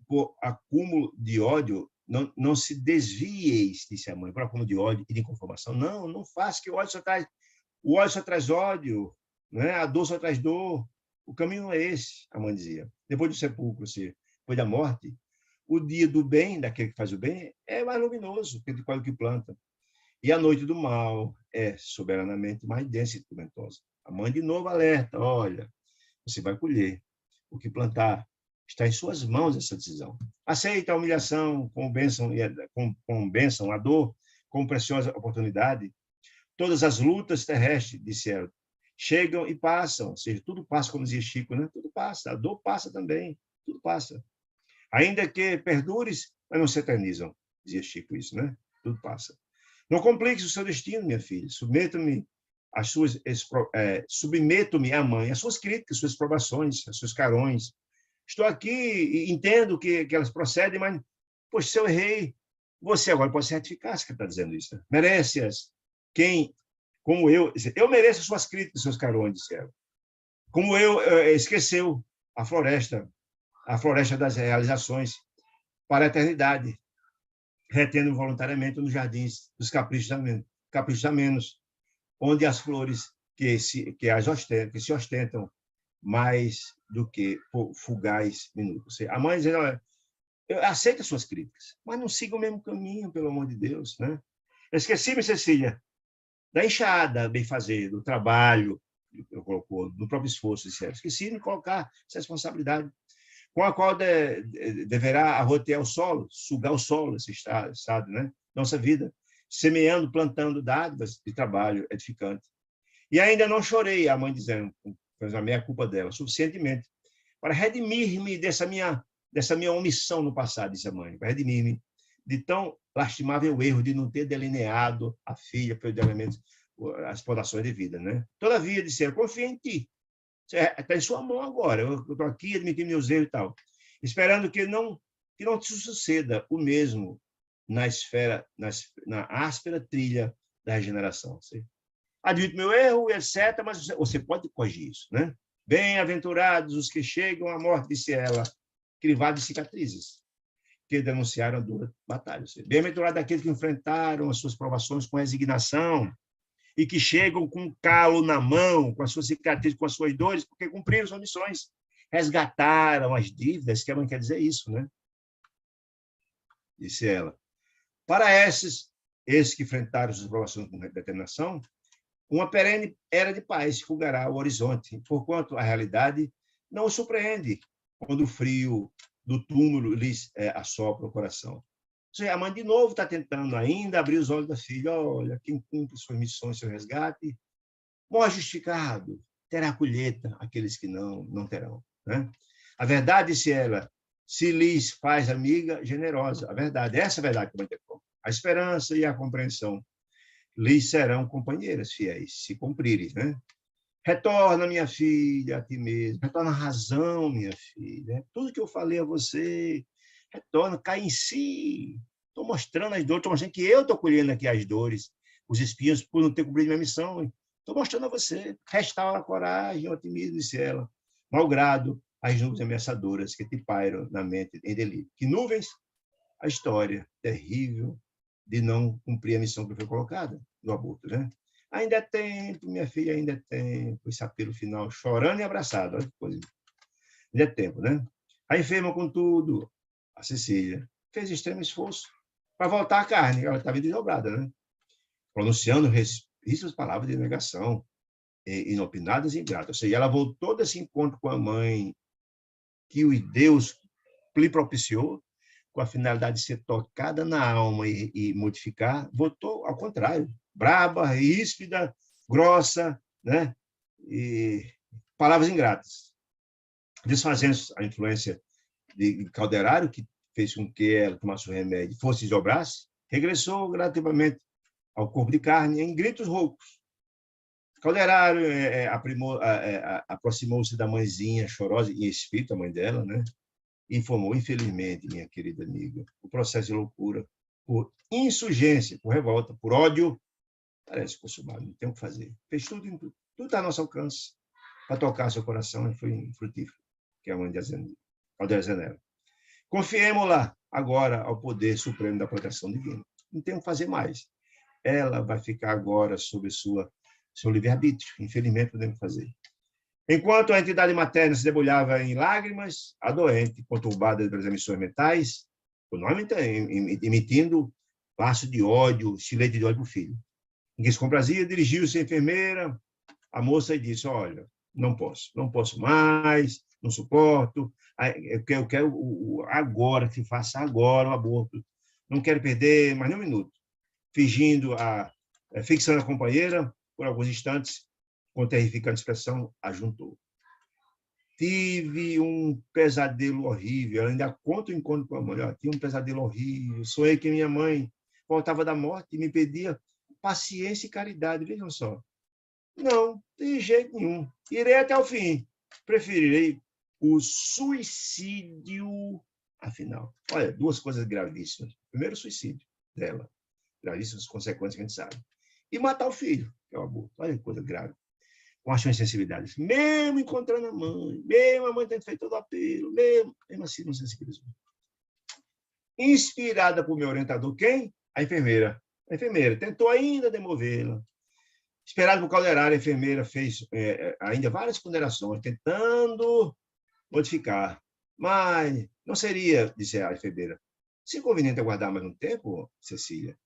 por acúmulo de ódio, não se desvieis, disse a mãe, por acúmulo de ódio e de inconformação. Não faça, que o ódio só traz ódio, né? A dor só traz dor. O caminho não é esse, a mãe dizia. Depois do sepulcro, depois da morte, o dia do bem, daquele que faz o bem, é mais luminoso que o que planta. E a noite do mal é soberanamente mais densa e tormentosa. A mãe de novo alerta: olha, você vai colher o que plantar. Está em suas mãos essa decisão. Aceita a humilhação com bênção, a dor como preciosa oportunidade. Todas as lutas terrestres, disse ela, chegam e passam, ou seja, tudo passa, como dizia Chico, né? Tudo passa, a dor passa também, tudo passa. Ainda que perdures, mas não se eternizam, dizia Chico isso, né? Tudo passa. Não compliques o seu destino, minha filha. Submeto-me à mãe, às suas críticas, às suas provações, aos seus carões. Estou aqui e entendo que elas procedem, mas, poxa, se eu errei, você agora pode se retificar, se está dizendo isso. Né? Merece-as. Quem, como eu mereço suas críticas, seus carões, disseram. Como esqueceu a floresta das realizações para a eternidade, retendo voluntariamente nos jardins dos caprichos a menos, onde as flores que se ostentam mais do que fugaz minutos. A mãe dizendo, olha, eu aceito as suas críticas, mas não siga o mesmo caminho, pelo amor de Deus. Né? Eu esqueci-me, Cecília, da enxada, bem fazer, do trabalho, eu colocou, do próprio esforço, disseram. Esqueci de colocar essa responsabilidade, com a qual deverá arrotear o solo, sugar o solo, esse estado, né? Nossa vida, semeando, plantando dádivas de trabalho edificante. E ainda não chorei, a mãe dizendo, pois a meia culpa dela, suficientemente, para redimir-me dessa minha omissão no passado, disse a mãe, para redimir-me de tão lastimável erro de não ter delineado a filha prioritariamente as explorações de vida, né? Todavia, disseram, confia em ti. Está em sua mão agora. Eu estou aqui admitindo meus erros e tal. Esperando que não te suceda o mesmo na áspera trilha da regeneração. Admito meu erro, etc., mas você pode corrigir isso, né? Bem-aventurados os que chegam à morte, disse ela, crivados de cicatrizes, que denunciaram a dura batalha. Bem-aventurados aqueles que enfrentaram as suas provações com resignação e que chegam com um calo na mão, com as suas cicatrizes, com as suas dores, porque cumpriram suas missões, resgataram as dívidas, que a mãe quer dizer isso, né? Disse ela. Para esses que enfrentaram suas provações com determinação, uma perene era de paz fulgará o horizonte, porquanto a realidade não o surpreende quando o frio do túmulo lhes assopra o coração. A mãe, de novo, está tentando ainda abrir os olhos da filha. Olha, quem cumpre suas missões, seu resgate, morre justificado, terá colheita, aqueles que não terão. Né? A verdade, disse ela, se lhes faz amiga generosa. A verdade, essa é a verdade que a mãe tem. A esperança e a compreensão lhes serão companheiras fiéis, se cumprirem. Né? Retorna, minha filha, a ti mesmo. Retorna à razão, minha filha. Tudo que eu falei a você, retorna, cai em si. Estou mostrando as dores, estou mostrando que eu estou colhendo aqui as dores, os espinhos por não ter cumprido minha missão. Estou mostrando a você. Restaura a coragem, o otimismo, disse ela. Malgrado as nuvens ameaçadoras que te pairam na mente em delírio. Que nuvens? A história terrível de não cumprir a missão que foi colocada no aborto, né? Ainda é tempo, minha filha, ainda é tempo. Esse apelo final, chorando e abraçado. Olha que coisa. Ainda é tempo, né? A enferma, contudo, a Cecília, fez extremo esforço para voltar à carne. Ela estava desdobrada, né? Pronunciando ríspidas palavras de negação, inopinadas e ingratas. Ou seja, ela voltou desse encontro com a mãe que o Deus lhe propiciou, com a finalidade de ser tocada na alma e modificar, voltou ao contrário, braba, ríspida, grossa, né? E palavras ingratas, desfazendo a influência de Calderário, que fez com que ela tomasse o remédio, fosse desdobrar-se, regressou gradativamente ao corpo de carne em gritos roucos. Calderário aproximou-se da mãezinha chorosa, em espírito, a mãe dela, né? Informou, infelizmente, minha querida amiga, o processo de loucura, por insurgência, por revolta, por ódio, parece consumado, não tem o que fazer. Fez tudo está ao nosso alcance para tocar seu coração e foi frutífero, que é a mãe de Caldeira Zenera. Confiemos lá agora ao poder supremo da proteção divina. Não tem o que fazer mais. Ela vai ficar agora sob seu livre-arbítrio. Infelizmente, podemos fazer. Enquanto a entidade materna se debulhava em lágrimas, a doente, conturbada pelas emissões mentais, emitindo laço de ódio, estilete de ódio para o filho. Em que se comprazia, dirigiu-se à enfermeira, a moça, e disse, olha, não posso mais, não suporto, eu quero agora, que faça agora o aborto, não quero perder mais nem um minuto. Fixando a companheira por alguns instantes, com terrificante expressão, ajuntou. Tive um pesadelo horrível, eu ainda conto o encontro com a mãe, tive um pesadelo horrível, sonhei que minha mãe voltava da morte e me pedia paciência e caridade, vejam só. Não, de jeito nenhum, irei até o fim, preferirei o suicídio, afinal. Olha, duas coisas gravíssimas. Primeiro, o suicídio dela, gravíssimas consequências que a gente sabe. E matar o filho, que é o aborto, olha que coisa grave. Com as suas sensibilidades, mesmo encontrando a mãe, mesmo a mãe tendo feito todo o apelo, mesmo assim não sensibilizou. Inspirada por meu orientador, quem? A enfermeira. A enfermeira tentou ainda demovê-la. Inspirada por Calderaro, a enfermeira fez ainda várias ponderações, tentando modificar. Mas não seria, disse a enfermeira, se conveniente aguardar mais um tempo, Cecília?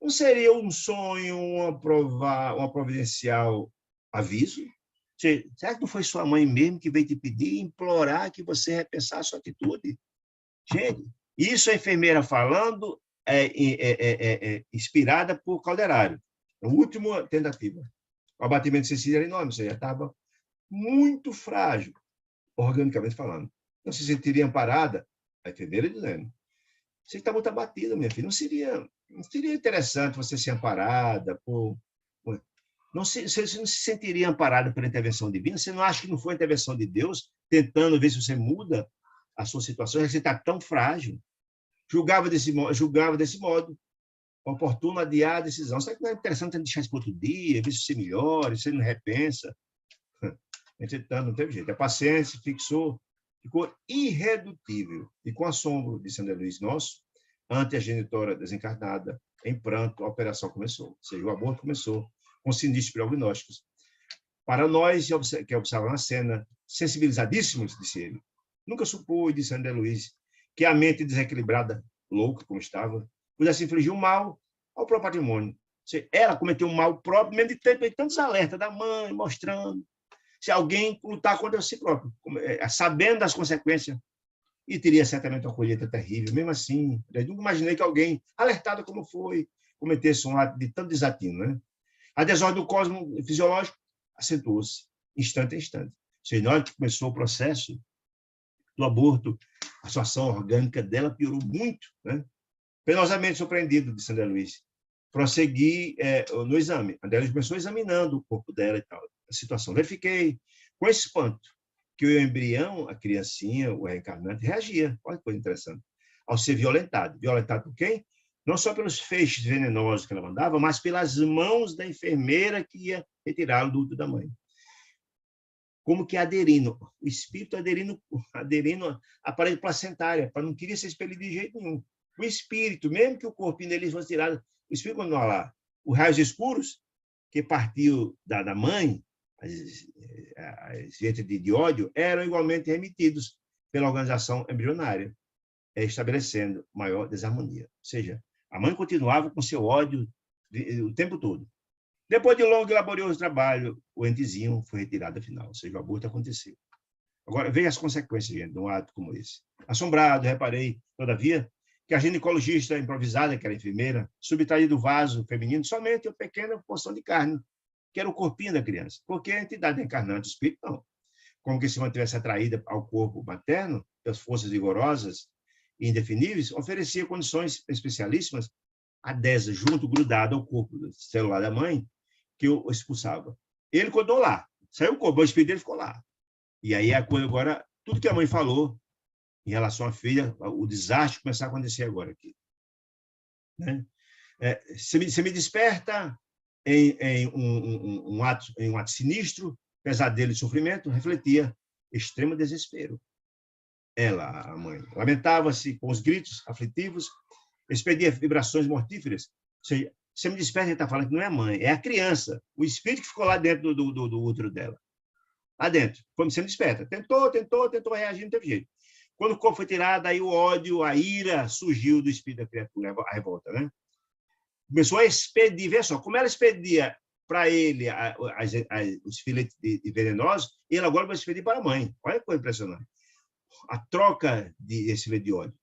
Não seria um sonho, uma providencial aviso? Será que não foi sua mãe mesmo que veio te pedir, implorar que você repensasse a sua atitude? Gente, isso a enfermeira falando inspirada por Calderaro. A última tentativa. O abatimento de Cecília era enorme, você já estava muito frágil, organicamente falando. Não se sentiria amparada? A enfermeira dizendo, você está muito abatida, minha filha. Não seria interessante você ser amparada você não se sentiria amparada pela intervenção divina? Você não acha que não foi a intervenção de Deus tentando ver se você muda a sua situação? Você está tão frágil. Julgava desse modo, oportuno adiar a decisão. Será que não é interessante deixar isso para outro dia, ver se você melhora, se você não repensa? Entretanto, não teve jeito. A paciência ficou irredutível. E com assombro de André Luiz Nosso, ante a genitora desencarnada, em pranto, a operação começou. Ou seja, o aborto começou com sinistros prognósticos. Para nós, que observam a cena, sensibilizadíssimos, disse ele, nunca supus, disse André Luiz, que a mente desequilibrada, louca como estava, pudesse infligir um mal ao próprio patrimônio. Ela cometeu um mal próprio, mesmo de ter tantos alertas da mãe, mostrando. Se alguém lutar contra si próprio, sabendo das consequências, e teria certamente uma colheita terrível. Mesmo assim, eu nunca imaginei que alguém, alertado como foi, cometesse um ato de tanto desatino, né? A desordem do cosmo fisiológico acentuou-se, instante a instante. Ou seja, na hora que começou o processo do aborto, a situação orgânica dela piorou muito, né? Penosamente surpreendido, disse André Luiz. Prossegui no exame. André Luiz começou examinando o corpo dela e tal, a situação. Verifiquei com espanto que o embrião, a criancinha, o reencarnante, reagia. Olha que coisa interessante. Ao ser violentado. Violentado por quem? Não só pelos feixes venenosos que ela mandava, mas pelas mãos da enfermeira que ia retirá-lo do útero da mãe. Como que aderindo, o espírito aderindo à parede placentária, para não querer ser expelido de jeito nenhum. O espírito, mesmo que o corpinho dele fosse tirado, o espírito continua lá. Os raios escuros, que partiu da mãe, as ventas de ódio, eram igualmente remitidos pela organização embrionária, estabelecendo maior desarmonia. Ou seja, a mãe continuava com seu ódio o tempo todo. Depois de longo e laborioso trabalho, o entezinho foi retirado afinal, ou seja, o aborto aconteceu. Agora, veja as consequências, gente, de um ato como esse. Assombrado, reparei, todavia, que a ginecologista improvisada, que era enfermeira, subtraía do vaso feminino somente uma pequena porção de carne, que era o corpinho da criança, porque a entidade encarnante, o espírito, não. Como que se mantivesse atraída ao corpo materno, pelas forças vigorosas e indefiníveis, oferecia condições especialíssimas, adesa, junto, grudado ao corpo celular da mãe, que o expulsava. Ele continuou lá, saiu o corpo, o espírito dele ficou lá. E aí a coisa agora, tudo que a mãe falou em relação à filha, o desastre começar a acontecer agora aqui. Né? Você me desperta em um ato sinistro, pesadelo e sofrimento, refletia extremo desespero. Ela, a mãe, lamentava-se com os gritos aflitivos, expedia vibrações mortíferas. Ou seja, você me desperta e está falando que não é a mãe, é a criança, o espírito que ficou lá dentro do útero dela. Lá dentro, como você me desperta. Tentou reagir, não teve jeito. Quando o corpo foi tirado, aí o ódio, a ira surgiu do espírito da criatura, a revolta, né? Começou a expedir, veja só, como ela expedia para ele os filetes venenosos, ele agora vai expedir para a mãe. Olha que coisa impressionante. A troca desse filete de ódio.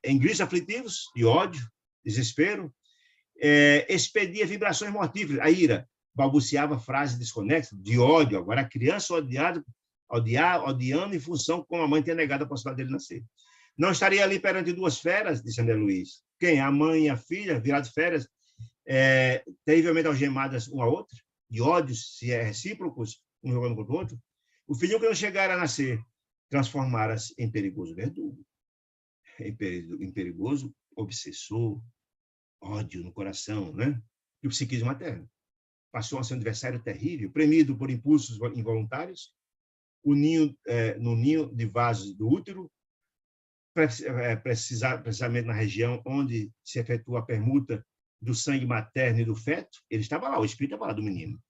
Em gritos aflitivos, de ódio, desespero, expedia vibrações mortíferas, a ira, balbuciava frases desconexas, de ódio. Agora, a criança odiando em função como a mãe tinha negado a possibilidade dele nascer. Não estaria ali perante duas feras, disse André Luiz. Quem? A mãe e a filha, viradas feras, terrivelmente algemadas uma a outra, de ódios se recíprocos, um jogando contra o outro. O filhinho que não chegara a nascer transformara-se em perigoso verdugo, em perigoso obsessor, ódio no coração, né? E o psiquismo materno. Passou a ser um adversário terrível, premido por impulsos involuntários, no ninho de vasos do útero, precisamente na região onde se efetua a permuta do sangue materno e do feto. Ele estava lá, o espírito estava lá do menino.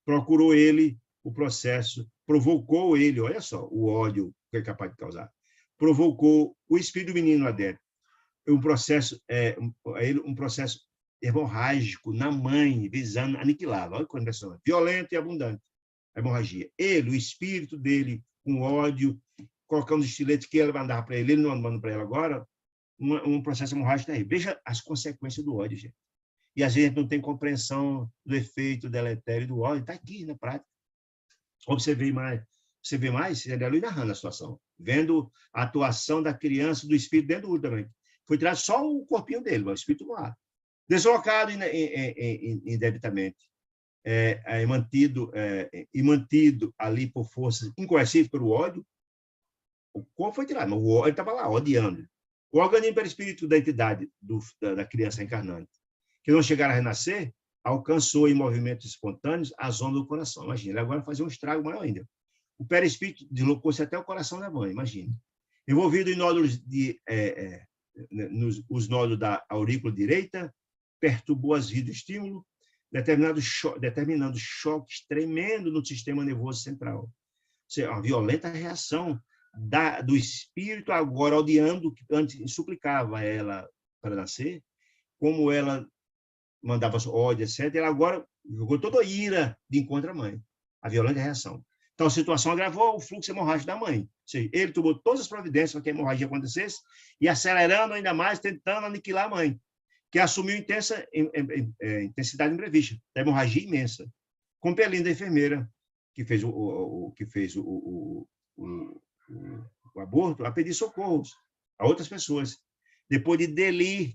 Procurou ele o processo, provocou ele, olha só, o ódio que é capaz de causar, provocou o espírito do menino lá dentro. Um processo hemorrágico na mãe, visando aniquilá-la. Olha que impressionante. Violento e abundante a hemorragia. Ele, o espírito dele, com ódio, colocando os estiletes que ele mandava para ele não mandando para ela agora, um processo hemorrágico terrível. Veja as consequências do ódio, gente. E a gente não tem compreensão do efeito deletério do ódio. Está aqui na prática. Observei mais. Você vê mais? Ele ali narrando a situação. Vendo a atuação da criança, do espírito dentro do útero também. Foi tirado só o corpinho dele, o espírito no ar. Deslocado indebitamente. Mantido ali por forças incoercíveis pelo ódio, o corpo foi tirado, mas o ódio estava lá, odiando. O organismo perispírito da entidade da criança encarnante, que não chegara a renascer, alcançou em movimentos espontâneos a zona do coração. Imagina, ele agora fazia um estrago maior ainda. O perispírito deslocou-se até o coração da mãe, imagina. Envolvido em nódulos os nódulos da aurícula direita, perturbou as vias do estímulo, determinando choques tremendo no sistema nervoso central. Ou seja, uma violenta reação do espírito agora odiando, que antes suplicava ela para nascer, como ela mandava ódio, etc. Ela agora jogou toda a ira de encontro à mãe, a violenta reação. Então, a situação agravou o fluxo hemorrágico da mãe. Ou seja, ele tomou todas as providências para que a hemorragia acontecesse e acelerando ainda mais, tentando aniquilar a mãe, que assumiu intensidade imprevista, da hemorragia imensa, compelindo a enfermeira que fez o aborto a pedir socorros a outras pessoas, depois de delir,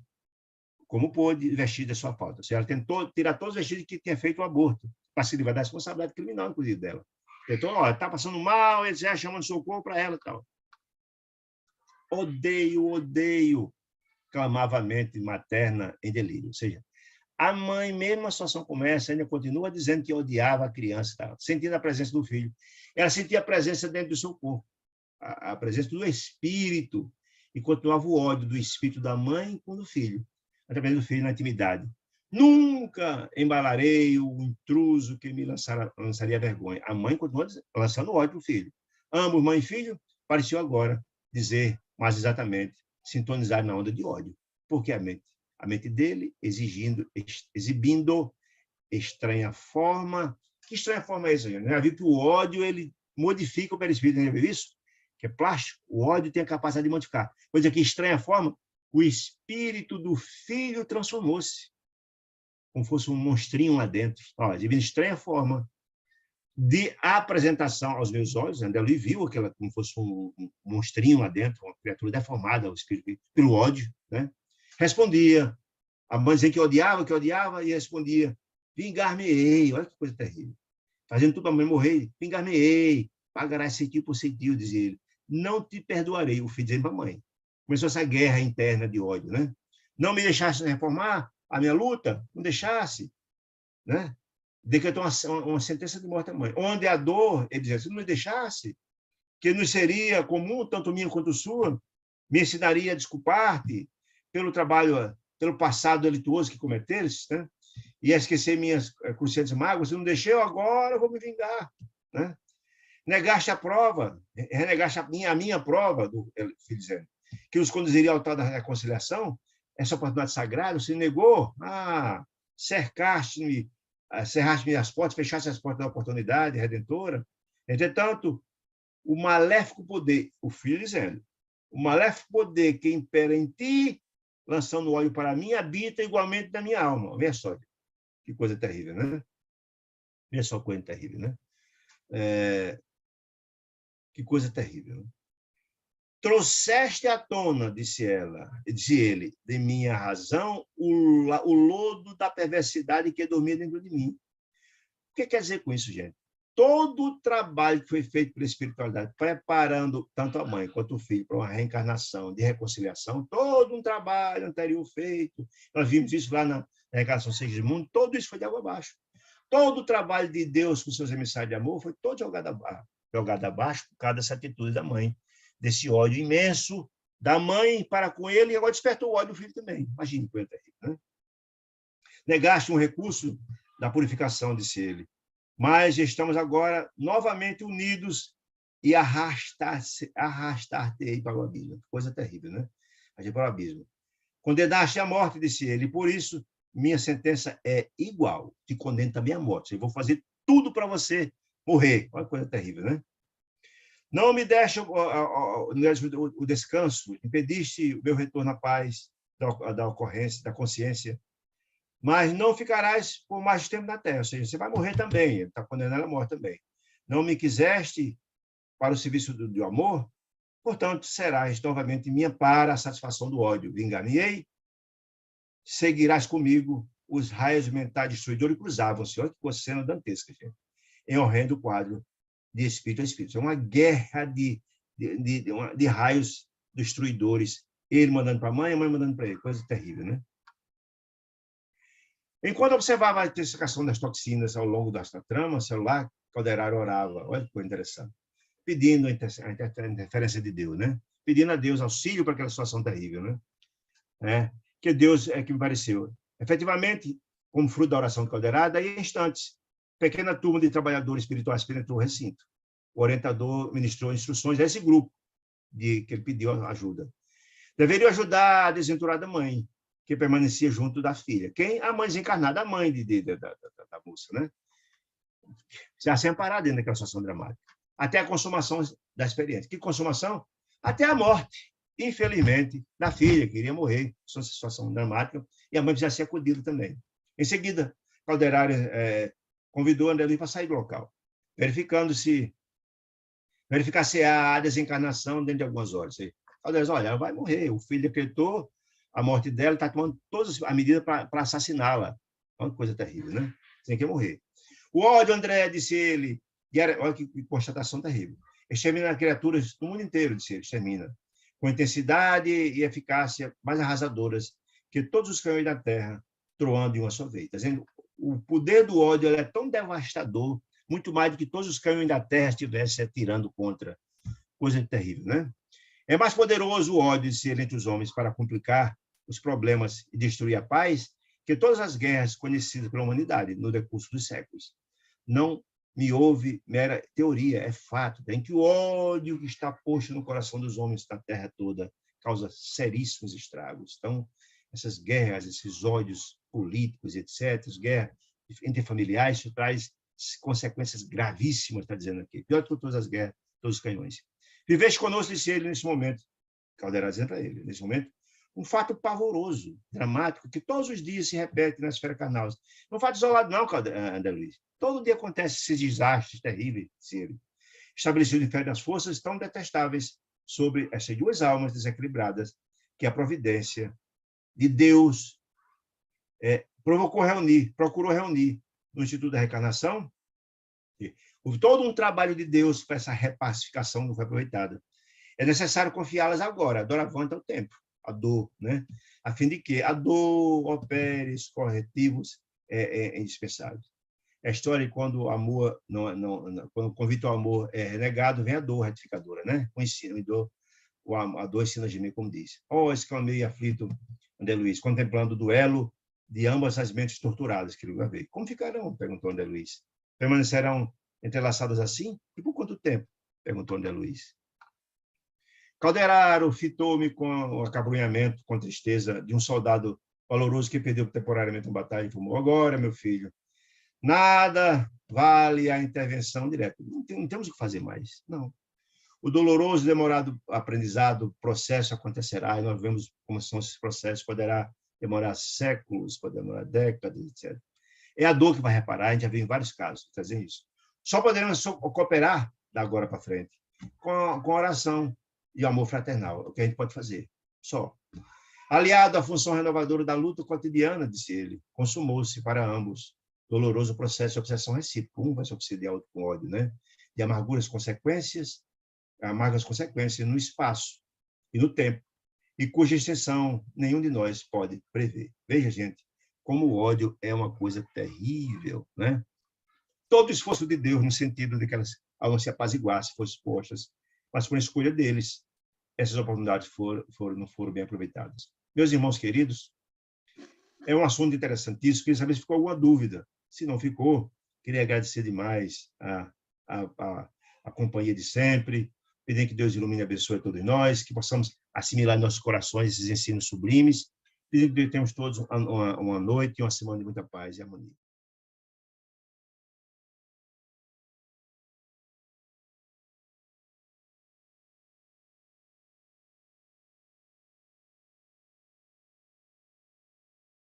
como pôde, vestir da sua falta. Ela tentou tirar todos os vestidos que tinha feito o aborto, para se livrar da responsabilidade criminal, inclusive, dela. Tentou, está passando mal, ele já chamando socorro para ela e tal. Odeio, clamava a mente materna em delírio. Ou seja, a mãe, mesmo a situação começa, ainda continua dizendo que odiava a criança, tal, sentindo a presença do filho. Ela sentia a presença dentro do seu corpo, a presença do espírito, e continuava o ódio do espírito da mãe com o do filho, através do filho na intimidade. Nunca embalarei o intruso que me lançaria vergonha. A mãe continuou lançando ódio para o filho. Ambos, mãe e filho, pareceu agora dizer mais exatamente, sintonizar na onda de ódio, porque a mente dele exibindo estranha forma. Que estranha forma é essa? Já viu que o ódio ele modifica o perispírito, já viu isso? Que é plástico, o ódio tem a capacidade de modificar. Pois aqui, estranha forma, o espírito do filho transformou-se, como fosse um monstrinho lá dentro. Olha, de estranha forma de apresentação aos meus olhos, André Luiz viu aquela como fosse um monstrinho lá dentro, uma criatura deformada ao espírito, pelo ódio, né? Respondia, a mãe dizia que odiava, e respondia, vingar-me-ei, olha que coisa terrível. Fazendo tudo para a mãe morrer, vingar-me-ei, pagarás ceitil por ceitil, dizia ele. Não te perdoarei, o filho dizendo para a mãe. Começou essa guerra interna de ódio, né? Não me deixasse reformar a minha luta, não deixasse, né? Decretou uma sentença de morte à mãe. Onde a dor, ele dizia, se não me deixasse, que nos seria comum, tanto minha quanto sua, me ensinaria a desculpar-te pelo trabalho, pelo passado delituoso que cometeste, né? E a esquecer minhas conscientes mágoas. Se não deixei, agora eu vou me vingar, né? Negaste a prova, renegaste a minha prova, ele dizendo, que os conduziria ao altar da reconciliação, essa oportunidade sagrada, você negou, cerraste-me as portas, fechaste as portas da oportunidade redentora. Entretanto, o maléfico poder, o filho dizendo, o maléfico poder que impera em ti, lançando óleo para mim, habita igualmente na minha alma. Veja só, que coisa terrível, né? Veja só, coisa terrível, né? Que coisa terrível, né? Trouxeste à tona, disse ele, de minha razão, o lodo da perversidade que dormia dentro de mim. O que quer dizer com isso, gente? Todo o trabalho que foi feito pela espiritualidade, preparando tanto a mãe quanto o filho para uma reencarnação de reconciliação, todo um trabalho anterior feito, nós vimos isso lá na reencarnação Segismundo, tudo isso foi de água abaixo. Todo o trabalho de Deus com seus emissários de amor foi todo jogado abaixo por causa dessa atitude da mãe, desse ódio imenso da mãe para com ele, e agora despertou o ódio do filho também. Imagine que coisa terrível, né? Negaste um recurso da purificação, disse ele, mas estamos agora novamente unidos e arrastar-te para o abismo. Coisa terrível, né? A gente para o abismo. Condenaste à morte, disse ele, e por isso minha sentença é igual. Te condeno também à morte. Eu vou fazer tudo para você morrer. Olha que coisa terrível, né? Não me deixe o descanso, impediste o meu retorno à paz da ocorrência, da consciência, mas não ficarás por mais tempo na terra, ou seja, você vai morrer também, ele está condenado à morte também. Não me quiseste para o serviço do amor, portanto, serás novamente minha para a satisfação do ódio. Vingar-me-ei, seguirás comigo, os raios mentais destruidores cruzavam-se. Olha que cena dantesca, gente, em horrendo quadro de espírito a espírito. É uma guerra de raios destruidores, ele mandando para a mãe mandando para ele, coisa terrível, né? Enquanto observava a intensificação das toxinas ao longo desta trama celular, Calderaro orava, olha que coisa interessante, pedindo a interferência de Deus, né? Pedindo a Deus auxílio para aquela situação terrível, né? Que Deus é que me pareceu. Efetivamente, como fruto da oração de Calderaro, daí em instantes, pequena turma de trabalhadores espirituais penetrou o recinto. O orientador ministrou instruções a esse grupo que ele pediu ajuda. Deveria ajudar a desventurada mãe, que permanecia junto da filha. Quem? A mãe desencarnada, a mãe da moça, né? Já sem parar dentro daquela situação dramática. Até a consumação da experiência. Que consumação? Até a morte, infelizmente, da filha, que iria morrer. Essa situação dramática. E a mãe precisava ser acudida também. Em seguida, Calderaro convidou André Luiz para sair do local, verificar se há desencarnação dentro de algumas horas. Calderaro, olha, ela vai morrer. O filho decretou a morte dela, está tomando todas as medidas para assassiná-la. É uma coisa terrível, né? Tem que morrer. O ódio, André, disse ele, olha que constatação terrível, extermina criaturas do mundo inteiro, disse ele, extermina, com intensidade e eficácia mais arrasadoras que todos os canhões da terra, troando de uma só vez. Tá dizendo, o poder do ódio é tão devastador, muito mais do que todos os canhões da terra estivessem atirando contra. Coisa terrível, né? É mais poderoso o ódio, disse ele, entre os homens para complicar os problemas e destruir a paz que todas as guerras conhecidas pela humanidade no decurso dos séculos. Não me houve mera teoria, é fato. Tem que o ódio que está posto no coração dos homens da terra toda causa seríssimos estragos. Então, essas guerras, esses ódios políticos, etc., as guerras interfamiliares, isso traz consequências gravíssimas, está dizendo aqui. Pior que todas as guerras, todos os canhões. Viveste conosco, disse ele, nesse momento. Calderaro dizendo para ele, nesse momento, um fato pavoroso, dramático, que todos os dias se repete na esfera carnal. Não é um fato isolado, não, André Luiz. Todo dia acontecem esses desastres terríveis, disse ele. Estabelecido o inferno das forças tão detestáveis sobre essas duas almas desequilibradas que a providência de Deus procurou reunir no Instituto da Reencarnação. Houve todo um trabalho de Deus para essa repacificação não foi aproveitada. É necessário confiá-las agora, doravante ao tempo, a dor, né? A fim de que a dor opere os corretivos indispensáveis. É a história de quando o amor quando o convite ao amor é renegado, vem a dor retificadora, né? A dor ensina a gemer, como diz. Oh, exclamei aflito, André Luiz, contemplando o duelo de ambas as mentes torturadas que ele vai ver. Como ficarão? Perguntou André Luiz. Permanecerão entrelaçadas assim? E por quanto tempo? Perguntou André Luiz. Calderaro fitou-me com o acabrunhamento, com tristeza, de um soldado valoroso que perdeu temporariamente uma batalha e informou: agora, meu filho, nada vale a intervenção direta. Não temos o que fazer mais. Não. O doloroso e demorado aprendizado, processo acontecerá, e nós vemos como são esses processos, poderá demorar séculos, pode demorar décadas, etc. É a dor que vai reparar, a gente já viu em vários casos fazendo isso. Só poderemos cooperar da agora para frente com oração e amor fraternal, é o que a gente pode fazer, só. Aliado à função renovadora da luta cotidiana, disse ele, consumou-se para ambos doloroso processo de obsessão recíproca. Um vai se obsediar outro com ódio, né? De amargas consequências no espaço e no tempo, e cuja extensão nenhum de nós pode prever. Veja, gente, como o ódio é uma coisa terrível, né? Todo o esforço de Deus no sentido de que elas, ao não se apaziguar, se fossem postas, mas por escolha deles, essas oportunidades não foram bem aproveitadas. Meus irmãos queridos, é um assunto interessantíssimo. Queria saber se ficou alguma dúvida. Se não ficou, queria agradecer demais a companhia de sempre, pedir que Deus ilumine e abençoe todos nós, que possamos assimilar em nossos corações esses ensinos sublimes, pedir que tenhamos todos uma noite e uma semana de muita paz e harmonia.